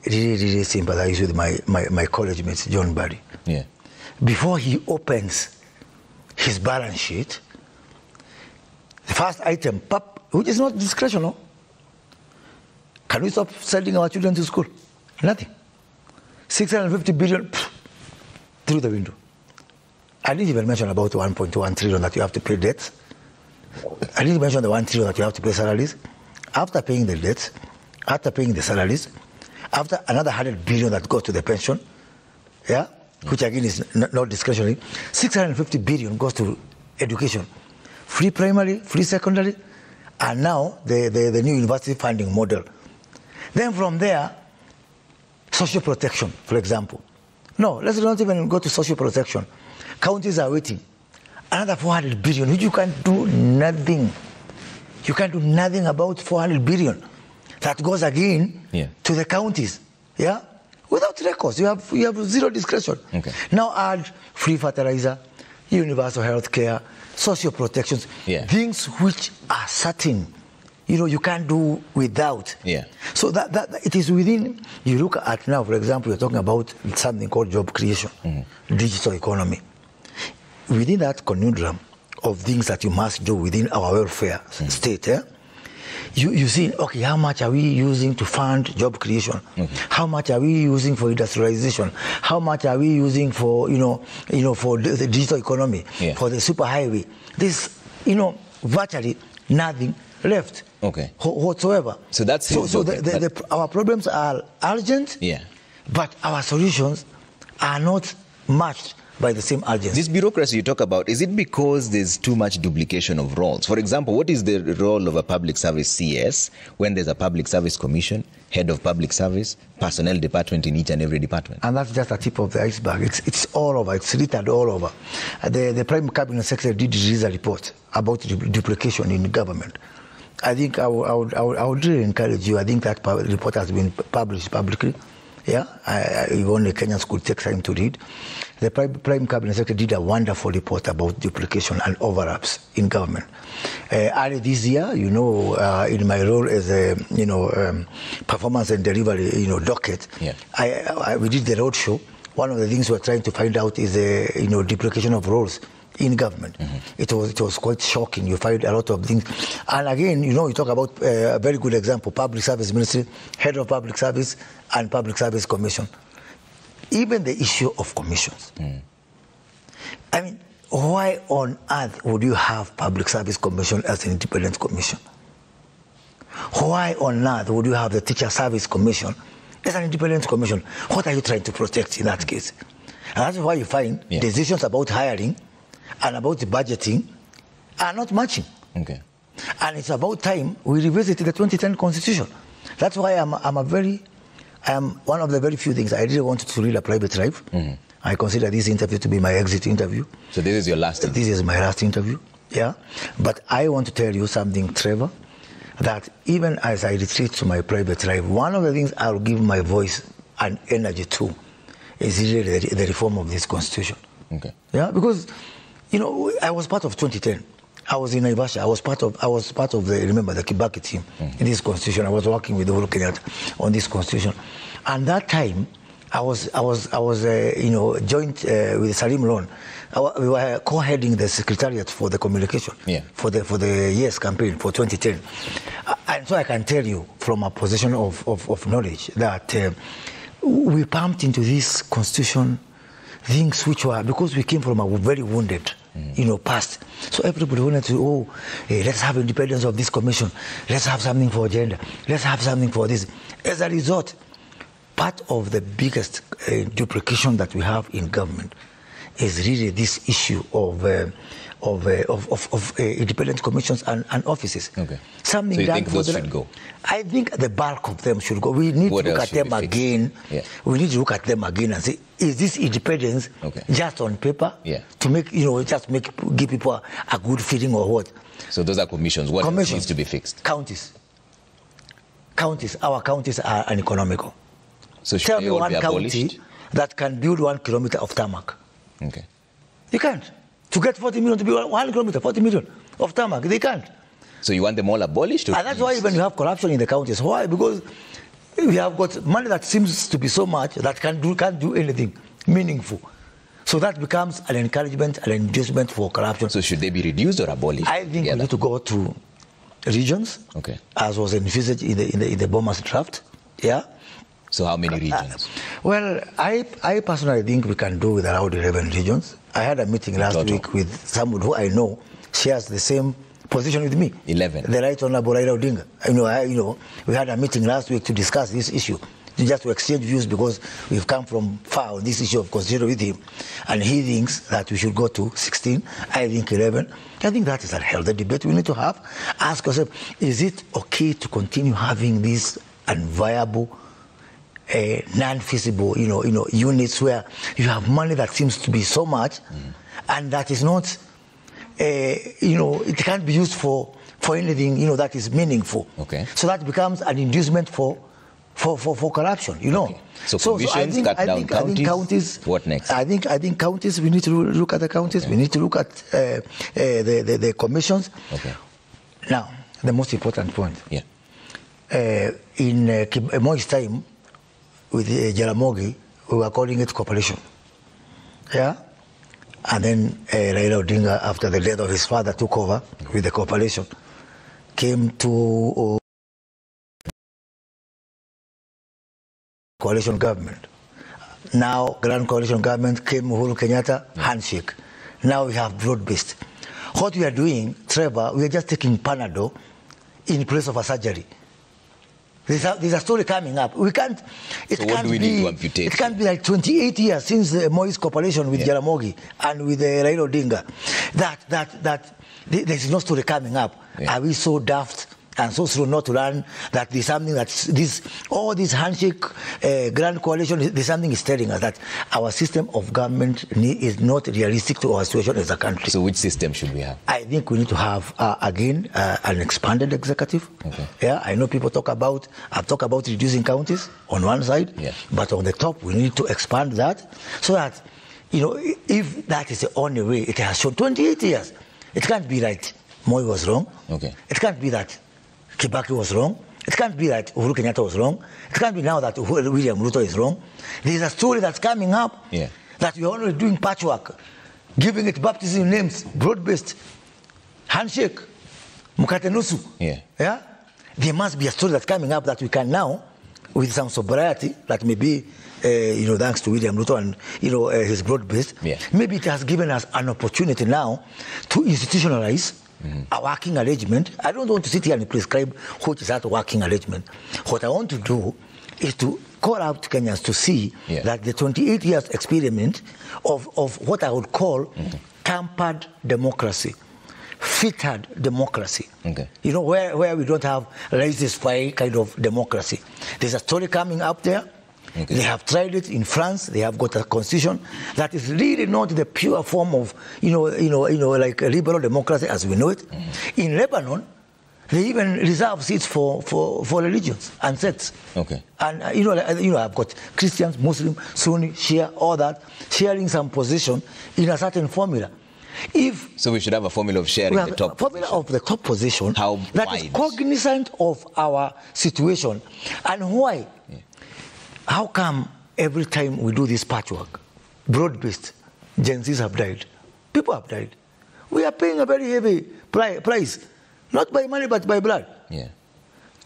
really sympathize with my college mate, John Barry. Yeah. Before he opens his balance sheet, the first item, which is not discretional, can we stop sending our children to school? Nothing. 650 billion through the window. I didn't even mention about 1.1 trillion that you have to pay debts. I didn't mention the 1 trillion that you have to pay salaries. After paying the debts, after paying the salaries, after another 100 billion that goes to the pension, which again is not discretionary, 650 billion goes to education. Free primary, free secondary, and now the new university funding model. Then from there, social protection, for example. No, let's not even go to social protection. Counties are waiting. Another 400 billion, which you can't do nothing. You can't do nothing about 400 billion. That goes again to the counties, without records. You have zero discretion. Okay. Now add free fertilizer, universal health care, social protections, things which are certain. You know, you can't do without. So that it is within, you look at now, for example, you're talking about something called job creation, digital economy. Within that conundrum of things that you must do within our welfare state, you see, okay, how much are we using to fund job creation? How much are we using for industrialization? How much are we using for, for the digital economy, for the superhighway? This, virtually nothing left whatsoever. So that's our problems are urgent, but our solutions are not matched by the same agency. This bureaucracy you talk about, is it because there's too much duplication of roles? For example, what is the role of a public service CS when there's a public service commission, head of public service, personnel department in each and every department? And that's just a tip of the iceberg. It's all over. It's littered all over. The Prime Cabinet Secretary did release a report about duplication in government. I think I would really encourage you. I think that report has been published publicly. Yeah, if only Kenyans could take time to read. The Prime Cabinet Secretary did a wonderful report about duplication and overlaps in government. Early this year, you know, in my role as a, performance and delivery, docket, we did the roadshow. One of the things we're trying to find out is the, duplication of roles in government. It was quite shocking. You find a lot of things. And again, you talk about a very good example, Public Service Ministry, Head of Public Service, and Public Service Commission. Even the issue of commissions. I mean, why on earth would you have Public Service Commission as an independent commission? Why on earth would you have the Teacher Service Commission as an independent commission? What are you trying to protect in that case? And that's why you find decisions about hiring and about the budgeting are not matching. Okay. And it's about time we revisit the 2010 Constitution. That's why I'm one of the very few things I really wanted to read a private drive. I consider this interview to be my exit interview. So this is your last interview? This is my last interview, yeah. But I want to tell you something, Trevor, that even as I retreat to my private drive, one of the things I'll give my voice and energy to is really the reform of this Constitution. Okay. Yeah, because I was part of 2010. I was in Naivasha. I was part of the Kibaki team in this Constitution. I was working with Uhuru Kenyatta on this Constitution, and that time I was joint with Salim Lon. We were co-heading the secretariat for the communication for the Yes campaign for 2010, and so I can tell you from a position of knowledge that we pumped into this Constitution things which were, because we came from a very wounded past. So everybody wanted to, let's have independence of this commission. Let's have something for gender. Let's have something for this. As a result, part of the biggest duplication that we have in government is really this issue of independent commissions and offices. Okay. Something so you think those should go? I think the bulk of them should go. We need to look at them again. Yeah. We need to look at them again and say, is this independence just on paper to make, give people a good feeling or what? So those are commissions. What needs to be fixed? Counties. Our counties are uneconomical. So should tell they me all one be abolished? County that can build 1 kilometer of tarmac. Okay. You can't. To get 40 million to build 1 kilometer, 40 million of tarmac, they can't. So you want them all abolished? And that's why even you have corruption in the counties. Why? Because we have got money that seems to be so much that can't do anything meaningful. So that becomes an encouragement, an inducement for corruption. So should they be reduced or abolished? I think we need to go to regions, as was envisaged in the Bomas draft. Yeah. So how many regions? Well, I personally think we can do with around 11 regions. I had a meeting last week with someone who I know shares the same position with me. 11. The Right Honorable Raila Odinga. We had a meeting last week to discuss this issue, just to exchange views, because we've come from far on this issue of constitution with him. And he thinks that we should go to 16. I think 11. I think that is a healthy debate we need to have. Ask yourself, is it okay to continue having these unviable, non-feasible, units where you have money that seems to be so much, and that is not, it can't be used for anything, that is meaningful. Okay. So that becomes an inducement for corruption, Okay. So commissions, cut down counties. I think counties. What next? I think counties. We need to look at the counties. Okay. We need to look at the commissions. Okay. Now, the most important point. Yeah. In Moi's time, with Jaramogi, we were calling it cooperation. Yeah? And then Raila Odinga, after the death of his father, took over with the cooperation, came to coalition government. Now, grand coalition government came Uhuru Kenyatta, handshake. Now we have broad-based. What we are doing, Trevor, we are just taking Panadol in place of a surgery. There's a story coming up. We can't. It so can't what do we need to amputate? It can't be like 28 years since the Moise cooperation with Jaramogi and with Raila Odinga. That there's no story coming up. Are we so daft and so slow not to learn that there's something all this handshake, grand coalition, there's something is telling us that our system of government is not realistic to our situation as a country. So which system should we have? I think we need to have, again, an expanded executive. Okay. Yeah, I know people I've talked about reducing counties on one side, but on the top, we need to expand that so that, if that is the only way, it has shown 28 years. It can't be that Moi was wrong. Okay. It can't be that Kibaki was wrong. It can't be that Uhuru Kenyatta was wrong. It can't be now that William Ruto is wrong. There's a story that's coming up that we are only doing patchwork, giving it baptism names, broad-based, handshake, mukate nusu. Yeah? There must be a story that's coming up that we can now, with some sobriety, that maybe, thanks to William Ruto and, his broad-based, maybe it has given us an opportunity now to institutionalize a working arrangement. I don't want to sit here and prescribe what is that working arrangement. What I want to do is to call out Kenyans to see that the 28 years experiment of what I would call tampered democracy, fitted democracy. Okay. Where we don't have racist kind of democracy. There's a story coming up there. Okay. They have tried it in France. They have got a constitution that is really not the pure form of, like a liberal democracy as we know it. In Lebanon, they even reserve seats for religions and sects. Okay. And I've got Christians, Muslim, Sunni, Shia, all that, sharing some position in a certain formula. So we should have a formula of sharing the top formula position. Of the top position that is cognizant of our situation and why. How come every time we do this patchwork, broad-based, Gen Zs have died, people have died. We are paying a very heavy price, not by money but by blood. Yeah.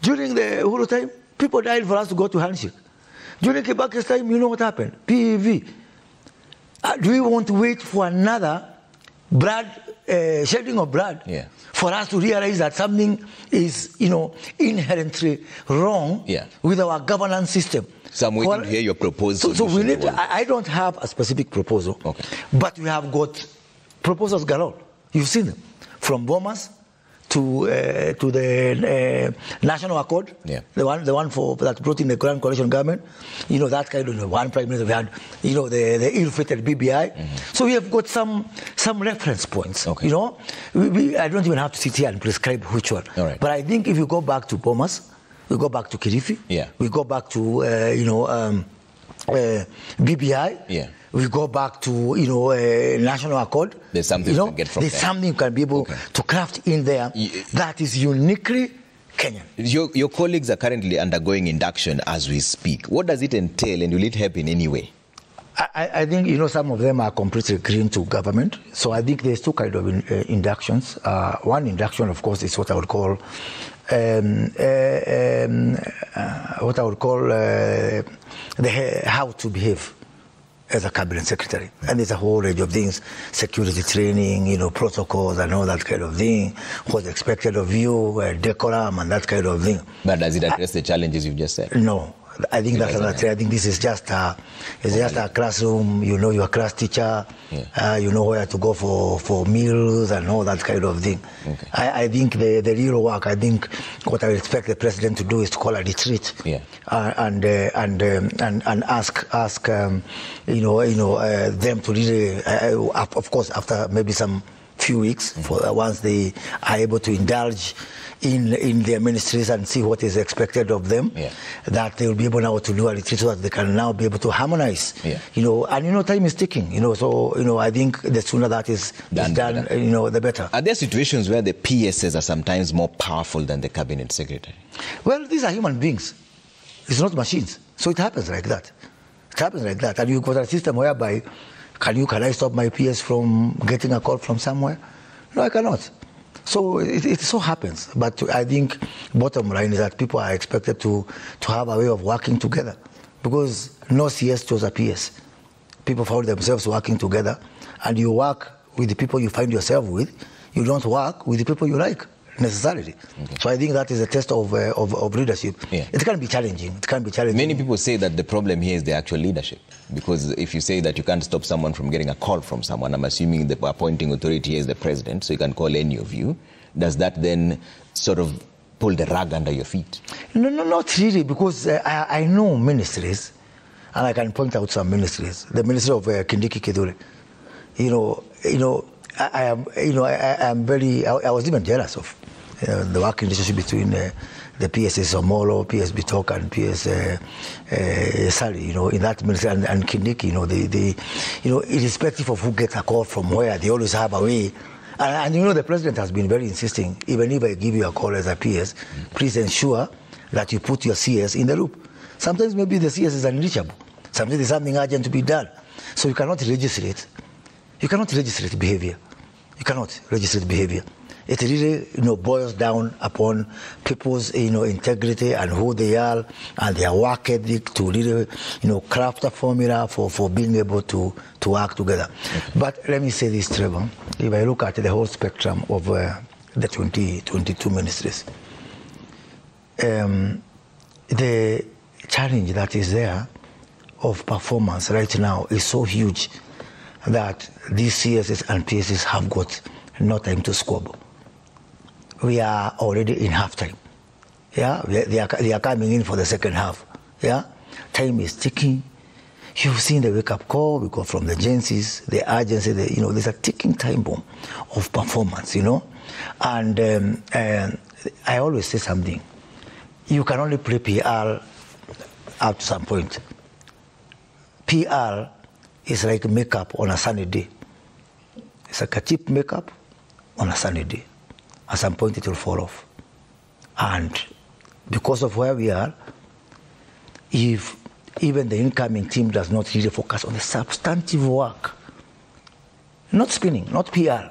During the Uhuru time, people died for us to go to handshake. During Kibaki's time, you know what happened? PEV. Do we want to wait for another shedding of blood for us to realize that something is, inherently wrong with our governance system? So I'm waiting to hear your proposal. So we need I don't have a specific proposal, but we have got proposals galore. You've seen them. From Bomas to the National Accord, the one that brought in the Grand Coalition government, that kind of one prime minister, we had, the ill-fated BBI. So we have got some reference points, I don't even have to sit here and prescribe which one. But I think if you go back to Bomas, we go back to Kirifi, we go back to, BBI, we go back to, National Accord. There's something you can get from there. There's something you can be able to craft in there that is uniquely Kenyan. Your colleagues are currently undergoing induction as we speak. What does it entail, and will it help in any way? I think, some of them are completely green to government. So I think there's two kinds of inductions. One induction, of course, is what I would call how to behave as a cabinet secretary. And there's a whole range of things, security training, protocols and all that kind of thing, what's expected of you, decorum and that kind of thing. But does it address the challenges you've just said? No. I think I think this is just a classroom. Your class teacher. You know where to go for meals and all that kind of thing. Okay. I think the real work. I think what I expect the president to do is to call a retreat. And ask them to really, of course, after maybe some few weeks, once they are able to indulge in their ministries and see what is expected of them, that they will be able now to do a retreat so that they can now be able to harmonize. And time is ticking. So I think the sooner that is done, the better. Are there situations where the PSs are sometimes more powerful than the cabinet secretary? Well, these are human beings. It's not machines. So it happens like that. It happens like that. And you've got a system whereby, can I stop my PS from getting a call from somewhere? No, I cannot. So it so happens. But I think bottom line is that people are expected to have a way of working together. Because no CS chose a PS. People found themselves working together. And you work with the people you find yourself with. You don't work with the people you like. necessarily. Okay. So I think that is a test of leadership. Yeah. It can be challenging. It can be challenging. Many people say that the problem here is the actual leadership. Because if you say that you can't stop someone from getting a call from someone, I'm assuming the appointing authority is the president, so you can call any of you. Does that then sort of pull the rug under your feet? No, not really, because I know ministries, and I can point out some ministries. The Ministry of Kindiki Kithure. I was even jealous of the working relationship between the PSS Omolo, PS Bitok, and PS Sali, in that ministry, and Kindiki, irrespective of who gets a call from where, they always have a way. And the president has been very insisting, even if I give you a call as a PS, please ensure that you put your CS in the loop. Sometimes maybe the CS is unreachable. Sometimes there's something urgent to be done. So you cannot legislate. You cannot legislate behavior. You cannot legislate behavior. It really, boils down upon people's, integrity and who they are and their work ethic to really, craft a formula for being able to work together. Okay. But let me say this, Trevor. If I look at the whole spectrum of the 22 ministries, the challenge that is there of performance right now is so huge that these CSS and PSS have got no time to squabble. We are already in halftime. Yeah, they are coming in for the second half. Yeah, time is ticking. You've seen the wake-up call. We got from the agencies, the agency. There's a ticking time bomb of performance. And I always say something. You can only play PR up to some point. PR is like makeup on a sunny day. It's like a cheap makeup on a sunny day. At some point it will fall off. And because of where we are, if even the incoming team does not really focus on the substantive work, not spinning, not PR,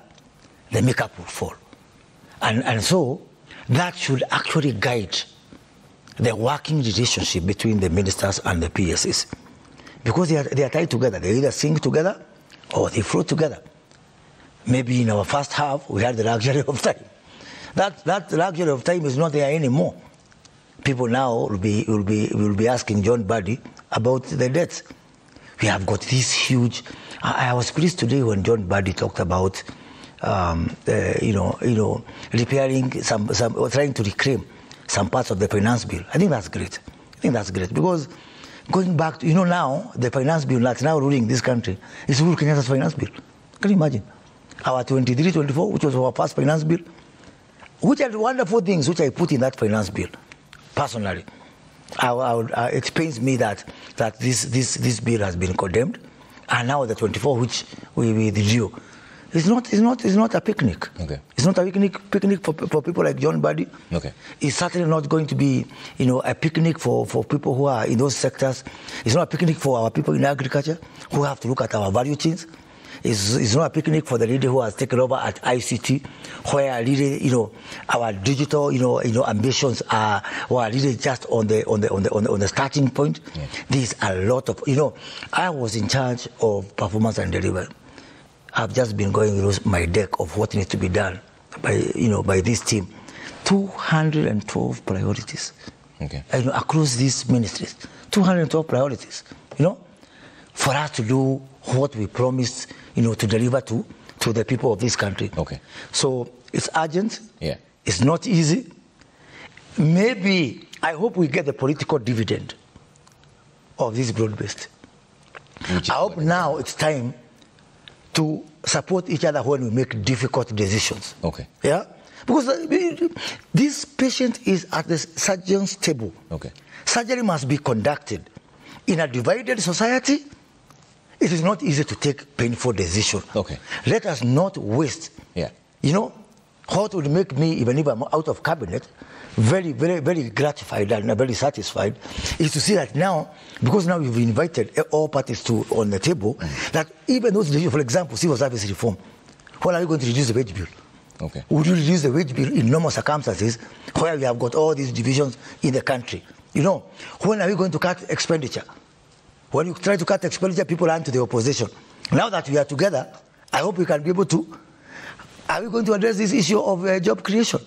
the makeup will fall. And so that should actually guide the working relationship between the ministers and the PSs. Because they are tied together. They either sing together or they flow together. Maybe in our first half, we had the luxury of time. That luxury of time is not there anymore. People now will be asking John Mbadi about the debts. We have got this huge. I was pleased today when John Mbadi talked about, repairing some or trying to reclaim some parts of the finance bill. I think that's great. Because going back to, now the finance bill that's now ruling this country is Uhuru Kenyatta's finance bill. Can you imagine? Our 23-24, which was our first finance bill, which are the wonderful things which I put in that finance bill, personally. It pains me that this bill has been condemned, and now the 24, which we withdrew. It's not a picnic. Okay. It's not a picnic for people like John Mbadi. Okay. It's certainly not going to be, a picnic for people who are in those sectors. It's not a picnic for our people in agriculture who have to look at our value chains. It's not a picnic for the leader who has taken over at ICT, where really, our digital, ambitions are really just on the starting point. Yeah. There's a lot of, I was in charge of performance and delivery. I've just been going through my deck of what needs to be done by this team. 212 priorities. Okay. Across these ministries, 212 priorities. For us to do what we promised, to deliver to the people of this country. Okay. So it's urgent. Yeah. It's not easy. Maybe I hope we get the political dividend of this broad-based. I hope now it's time to support each other when we make difficult decisions. Okay. Yeah? Because this patient is at the surgeon's table. Okay. Surgery must be conducted. In a divided society, it is not easy to take painful decisions. Okay. Let us not waste. Yeah. What would make me, even if I'm out of cabinet, very, very, very gratified and very satisfied, is to see that now, because now we've invited all parties on the table, that even those decisions, for example, civil service reform, when are you going to reduce the wage bill? Okay. Would you reduce the wage bill in normal circumstances where we have got all these divisions in the country? When are we going to cut expenditure? When you try to cut expenditure, people run to the opposition. Now that we are together, I hope we can be able to. Are we going to address this issue of job creation?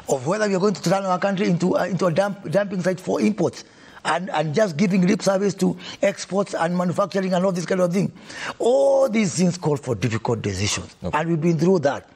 of whether we are going to turn our country into a dumping site for imports and just giving lip service to exports and manufacturing and all this kind of thing. All these things call for difficult decisions. Okay. And we've been through that.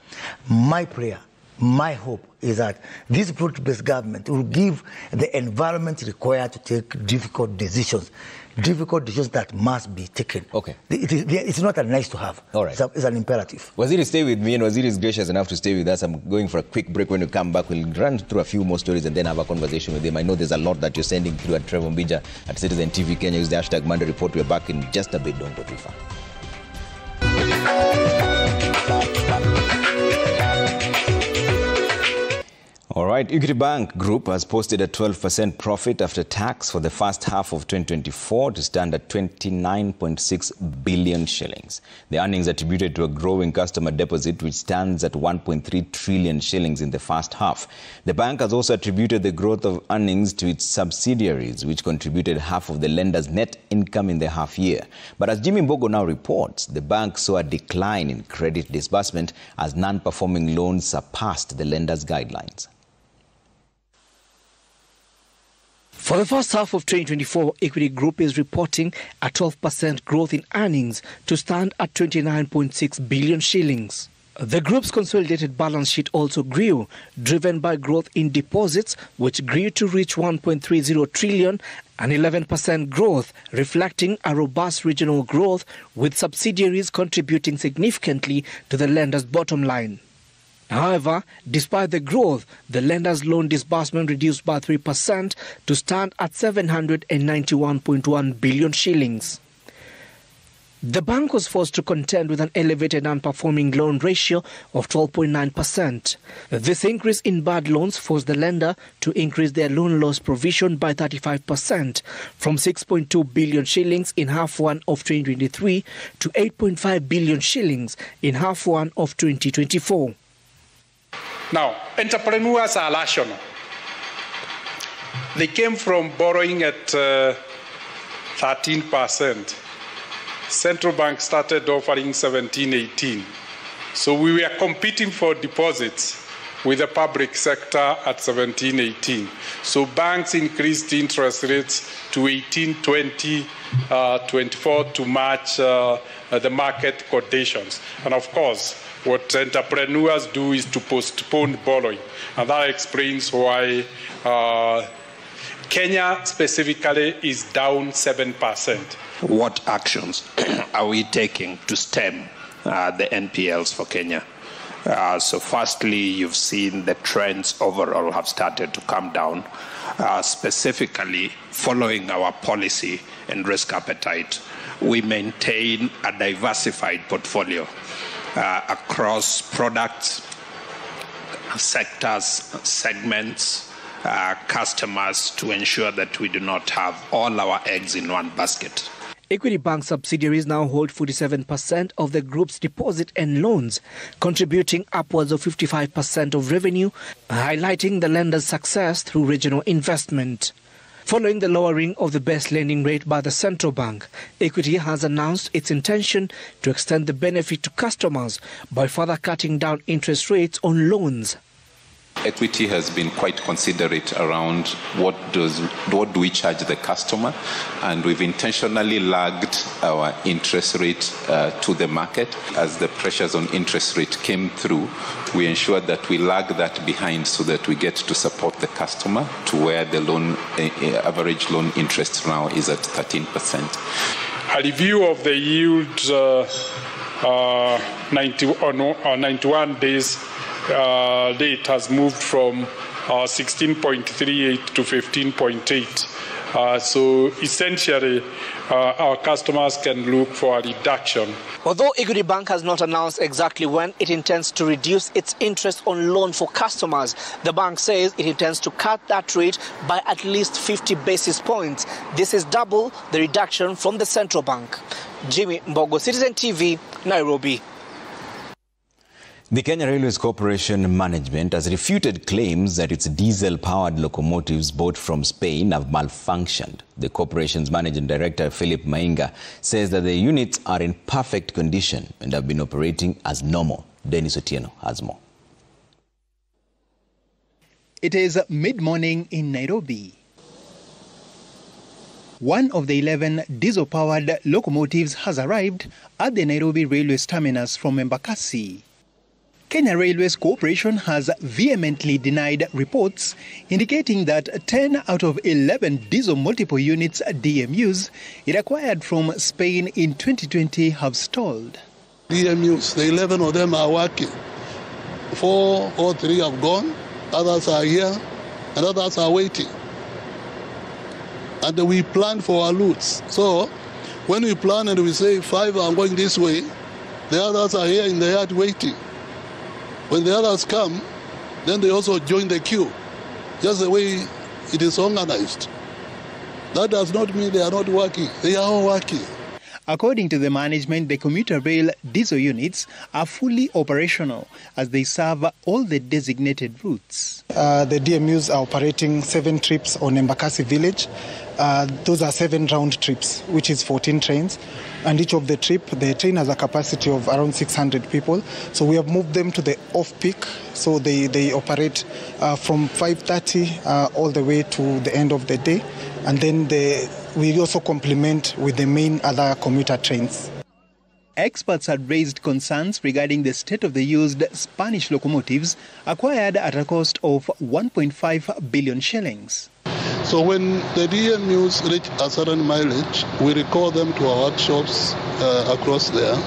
My prayer, my hope is that this project-based government will give the environment required to take difficult decisions that must be taken. Okay. It's not a nice to have. All right. It's an imperative. Waziri, stay with me, and Waziri is gracious enough to stay with us. I'm going for a quick break. When we come back, we'll run through a few more stories and then have a conversation with him. I know there's a lot that you're sending through at Trevor Mbija at Citizen TV Kenya. Use the hashtag Monday Report. We're back in just a bit. Don't go too far. All right, Equity Bank Group has posted a 12% profit after tax for the first half of 2024 to stand at 29.6 billion shillings. The earnings attributed to a growing customer deposit, which stands at 1.3 trillion shillings in the first half. The bank has also attributed the growth of earnings to its subsidiaries, which contributed half of the lender's net income in the half year. But as Jimmy Mbogo now reports, the bank saw a decline in credit disbursement as non-performing loans surpassed the lender's guidelines. For the first half of 2024, Equity Group is reporting a 12% growth in earnings to stand at 29.6 billion shillings. The group's consolidated balance sheet also grew, driven by growth in deposits, which grew to reach 1.30 trillion, an 11% growth, reflecting a robust regional growth, with subsidiaries contributing significantly to the lender's bottom line. However, despite the growth, the lender's loan disbursement reduced by 3% to stand at 791.1 billion shillings. The bank was forced to contend with an elevated non-performing loan ratio of 12.9%. This increase in bad loans forced the lender to increase their loan loss provision by 35%, from 6.2 billion shillings in half one of 2023 to 8.5 billion shillings in half one of 2024. Now, entrepreneurs are rational. They came from borrowing at 13%. Central Bank started offering 17, 18. So we were competing for deposits with the public sector at 17, 18. So banks increased interest rates to 18, 20, 24 to match the market conditions. And of course, what entrepreneurs do is to postpone borrowing. And that explains why Kenya specifically is down 7%. What actions are we taking to stem the NPLs for Kenya? So firstly, you've seen the trends overall have started to come down. Specifically, following our policy and risk appetite, we maintain a diversified portfolio across products, sectors, segments, customers, to ensure that we do not have all our eggs in one basket. Equity Bank subsidiaries now hold 47% of the group's deposit and loans, contributing upwards of 55% of revenue, highlighting the lender's success through regional investment. Following the lowering of the base lending rate by the central bank, Equity has announced its intention to extend the benefit to customers by further cutting down interest rates on loans. Equity has been quite considerate around what do we charge the customer, and we've intentionally lagged our interest rate to the market. As the pressures on interest rate came through, we ensured that we lag that behind so that we get to support the customer to where the average loan interest now is at 13%. A review of the yield 91 days rate has moved from 16.38 to 15.8. So essentially, our customers can look for a reduction. Although Equity Bank has not announced exactly when it intends to reduce its interest on loan for customers, the bank says it intends to cut that rate by at least 50 basis points. This is double the reduction from the central bank. Jimmy Mbogo, Citizen TV, Nairobi. The Kenya Railways Corporation management has refuted claims that its diesel-powered locomotives bought from Spain have malfunctioned. The corporation's managing director, Philip Mainga, says that the units are in perfect condition and have been operating as normal. Dennis Otieno has more. It is mid-morning in Nairobi. One of the 11 diesel-powered locomotives has arrived at the Nairobi Railways terminus from Embakasi. Kenya Railways Corporation has vehemently denied reports indicating that 10 out of 11 diesel multiple units DMUs it acquired from Spain in 2020 have stalled. DMUs, the 11 of them are working. 4 or 3 have gone, others are here, and others are waiting. And we plan for our routes. So when we plan and we say 5 are going this way, the others are here in the yard waiting. When the others come, then they also join the queue, just the way it is organized. That does not mean they are not working. They are all working. According to the management, the commuter rail diesel units are fully operational as they serve all the designated routes. The DMUs are operating 7 trips on Embakasi village. Those are 7 round trips, which is 14 trains. And each of the train has a capacity of around 600 people. So we have moved them to the off-peak. So they operate from 5:30 all the way to the end of the day. And then we also complement with the main other commuter trains. Experts had raised concerns regarding the state of the used Spanish locomotives acquired at a cost of 1.5 billion shillings. So when the DMUs reach a certain mileage, we recall them to our workshops across there,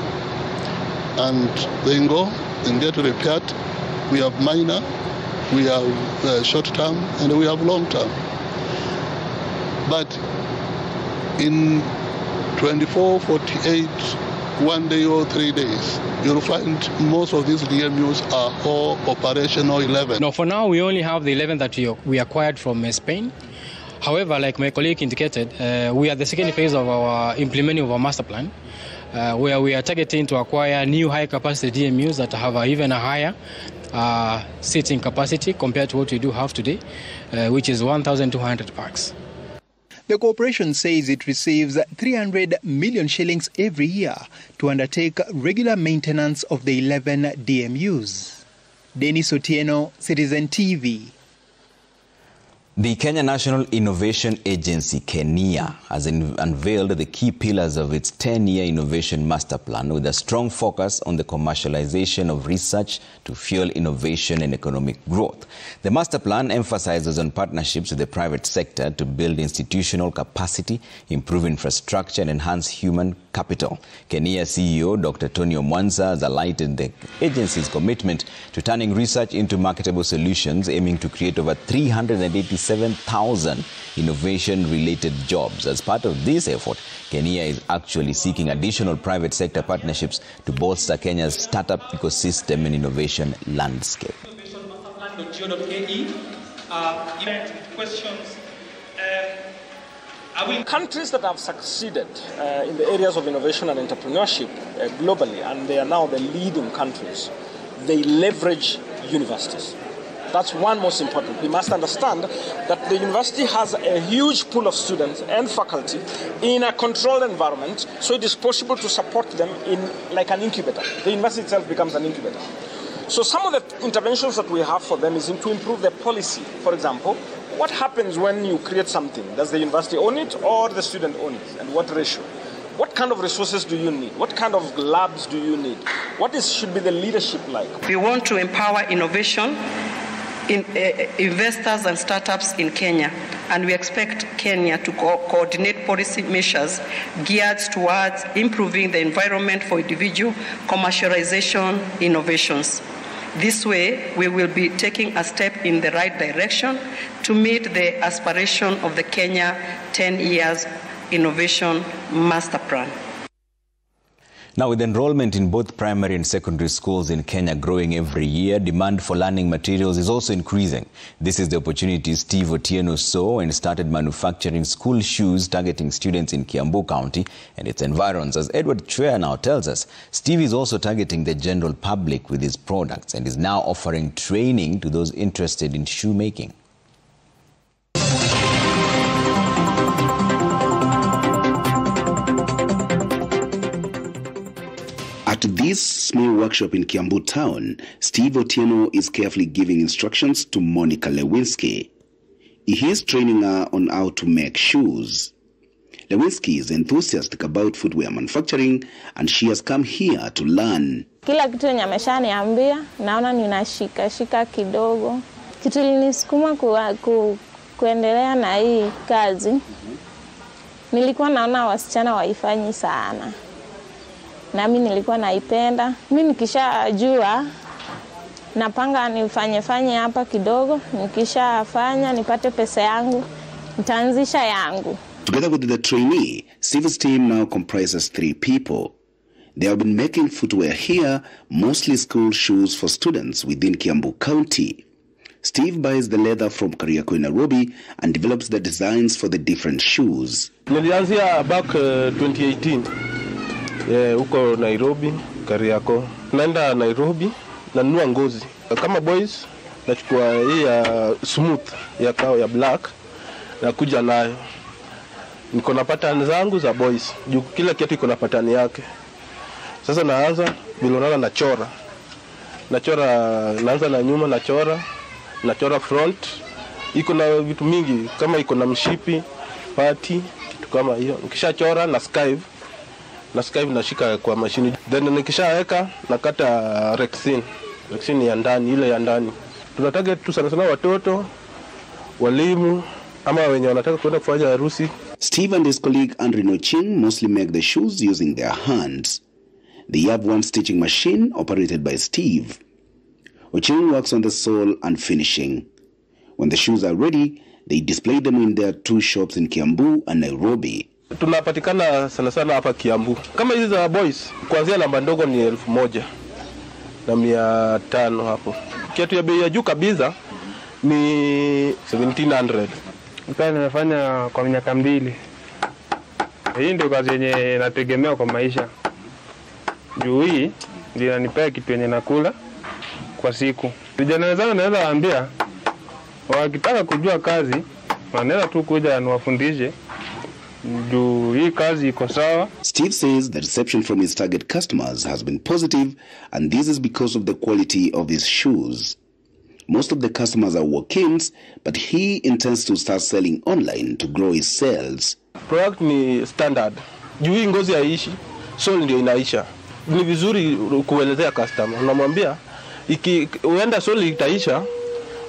and they go and get repaired. We have minor, we have short-term, and we have long-term. But in 24, 48, 1 day or 3 days, you'll find most of these DMUs are all operational 11. No, for now we only have the 11 that we acquired from Spain. However, like my colleague indicated, we are the second phase of our implementing of our master plan, where we are targeting to acquire new high-capacity DMUs that have even a higher seating capacity compared to what we do have today, which is 1,200 packs. The corporation says it receives 300 million shillings every year to undertake regular maintenance of the 11 DMUs. Dennis Otieno, Citizen TV. The Kenya National Innovation Agency, KENIA, has unveiled the key pillars of its 10-year innovation master plan with a strong focus on the commercialization of research to fuel innovation and economic growth. The master plan emphasizes on partnerships with the private sector to build institutional capacity, improve infrastructure, and enhance human capital. KENIA CEO Dr. Tonio Mwanza has highlighted the agency's commitment to turning research into marketable solutions, aiming to create over 387,000 innovation-related jobs. As part of this effort, KENIA is actually seeking additional private sector partnerships to bolster Kenya's startup ecosystem and innovation landscape. Countries that have succeeded in the areas of innovation and entrepreneurship globally, and they are now the leading countries, they leverage universities. That's one most important. We must understand that the university has a huge pool of students and faculty in a controlled environment, so it is possible to support them in like an incubator. The university itself becomes an incubator. So some of the interventions that we have for them is to improve their policy. For example, what happens when you create something? Does the university own it or the student own it? And what ratio? What kind of resources do you need? What kind of labs do you need? Should be the leadership like? We want to empower innovation, investors and startups in Kenya, and we expect Kenya to coordinate policy measures geared towards improving the environment for individual commercialization innovations. This way, we will be taking a step in the right direction to meet the aspiration of the Kenya 10 years Innovation Master Plan. Now, with enrollment in both primary and secondary schools in Kenya growing every year, demand for learning materials is also increasing. This is the opportunity Steve Otieno saw and started manufacturing school shoes targeting students in Kiambu County and its environs. As Edward Chwea now tells us, Steve is also targeting the general public with his products and is now offering training to those interested in shoemaking. At this small workshop in Kiambu town, Steve Otieno is carefully giving instructions to Monica Lewinsky. He is training her on how to make shoes. Lewinsky is enthusiastic about footwear manufacturing and she has come here to learn. Kila kitu yenye ameshaniambia naona ninashika kidogo. Kitu ilinisukuma kuendelea na hii kazi. Nilikuwa naona wasichana waifanyi sana. Na mimi nilikuwa naipenda. Mimi nikishajua napanga nifanye hapa kidogo, nikishafanya nipate pesa yangu, nitaanzisha yangu. Together with the trainee, Steve's team now comprises 3 people. They have been making footwear here, mostly school shoes for students within Kiambu County. Steve buys the leather from Kariako in Nairobi and develops the designs for the different shoes. Nilianzia back 2018. Huko Nairobi, Kariako. Naenda Nairobi, nanunua ngozi. Kama boys, nachukua hii ya smooth, ya black, na kuja nayo. Niko na pattern zangu za boys. Juu kila kitu iko na pattern yake. Sasa naanza bilonana nachora. Naanza na nyuma nachora front. Iko na vitu mingi kama iko na mshipi, pati, kitu kama hiyo. Nikishachora na skive nashika kwa mashini. Then nikishaweka nakata rexin. Rexin ya ndani, ile ya ndani. Tunataka tu sana watoto, walimu ama wenye wanataka kwenda kufanya harusi. Steve and his colleague Andrew Noching mostly make the shoes using their hands. They have one stitching machine operated by Steve. Oching works on the sole and finishing. When the shoes are ready, they display them in their 2 shops in Kiambu and Nairobi. Tunapatikana sana hapa Kiambu. Kama hizi za boys, kuanzia namba ndogo ni 1,500 hapo. Kiatu ya bei ya juu kabisa ni 1700. Mimi nimefanya kwa miaka 2. Hii ndio kazi yenye nategemea kwa maisha. Juu hii ndio inanipea kitu yenye nakula kwa siku. Vijana wenzangu naweza waambia wakitaka kujua kazi, wanaweza tu kuja niwafundishe. Juu hii kazi iko sawa. Steve says the reception from his target customers has been positive and this is because of the quality of his shoes. Most of the customers are walk-ins, but he intends to start selling online to grow his sales. Product ni standard. Juu hii ngozi haiishi, sole ndio inaisha. Ni vizuri kuelezea customer. Unamwambia uenda sole itaisha,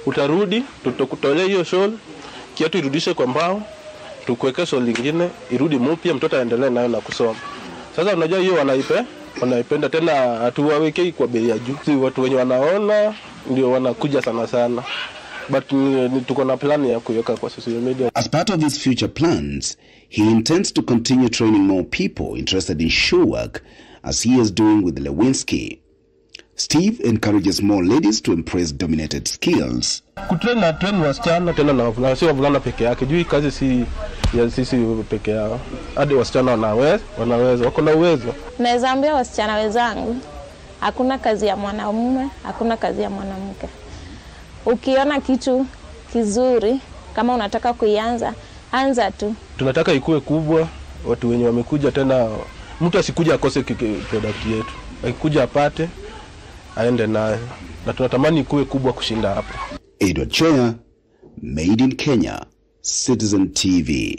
utarudi, tutakutolea hiyo sole, kiatu irudishe kwa mbao, tukuweke sole nyingine, irudi mpya, mtoto aendelee nayo na kusoma. Sasa unajua hiyo wanaipenda tena, hatuwawekei kwa bei ya juu. Si watu wenye wanaona ndio wanakuja sana. But tuko na plan ya kuweka kwa social media. As part of his future plans, he intends to continue training more people interested in shoe work as he is doing with Lewinsky. Steve encourages more ladies to embrace dominated skills. Train wasichana tena na wavulana, sio wavulana peke yake. Juu kazi si ya sisi peke yao. Hadi wasichana wanaweza, wako na uwezo. Naweza ambia wasichana wenzangu, hakuna kazi ya mwanamume, hakuna kazi ya mwanamke. Ukiona kitu kizuri, kama unataka kuianza, anza tu. Tunataka ikue kubwa, watu wenye wamekuja tena, mtu asikuja akose product yetu. Akikuja apate, aende nayo. Na tunatamani ikue kubwa kushinda hapa. Edward Choya, Made in Kenya, Citizen TV.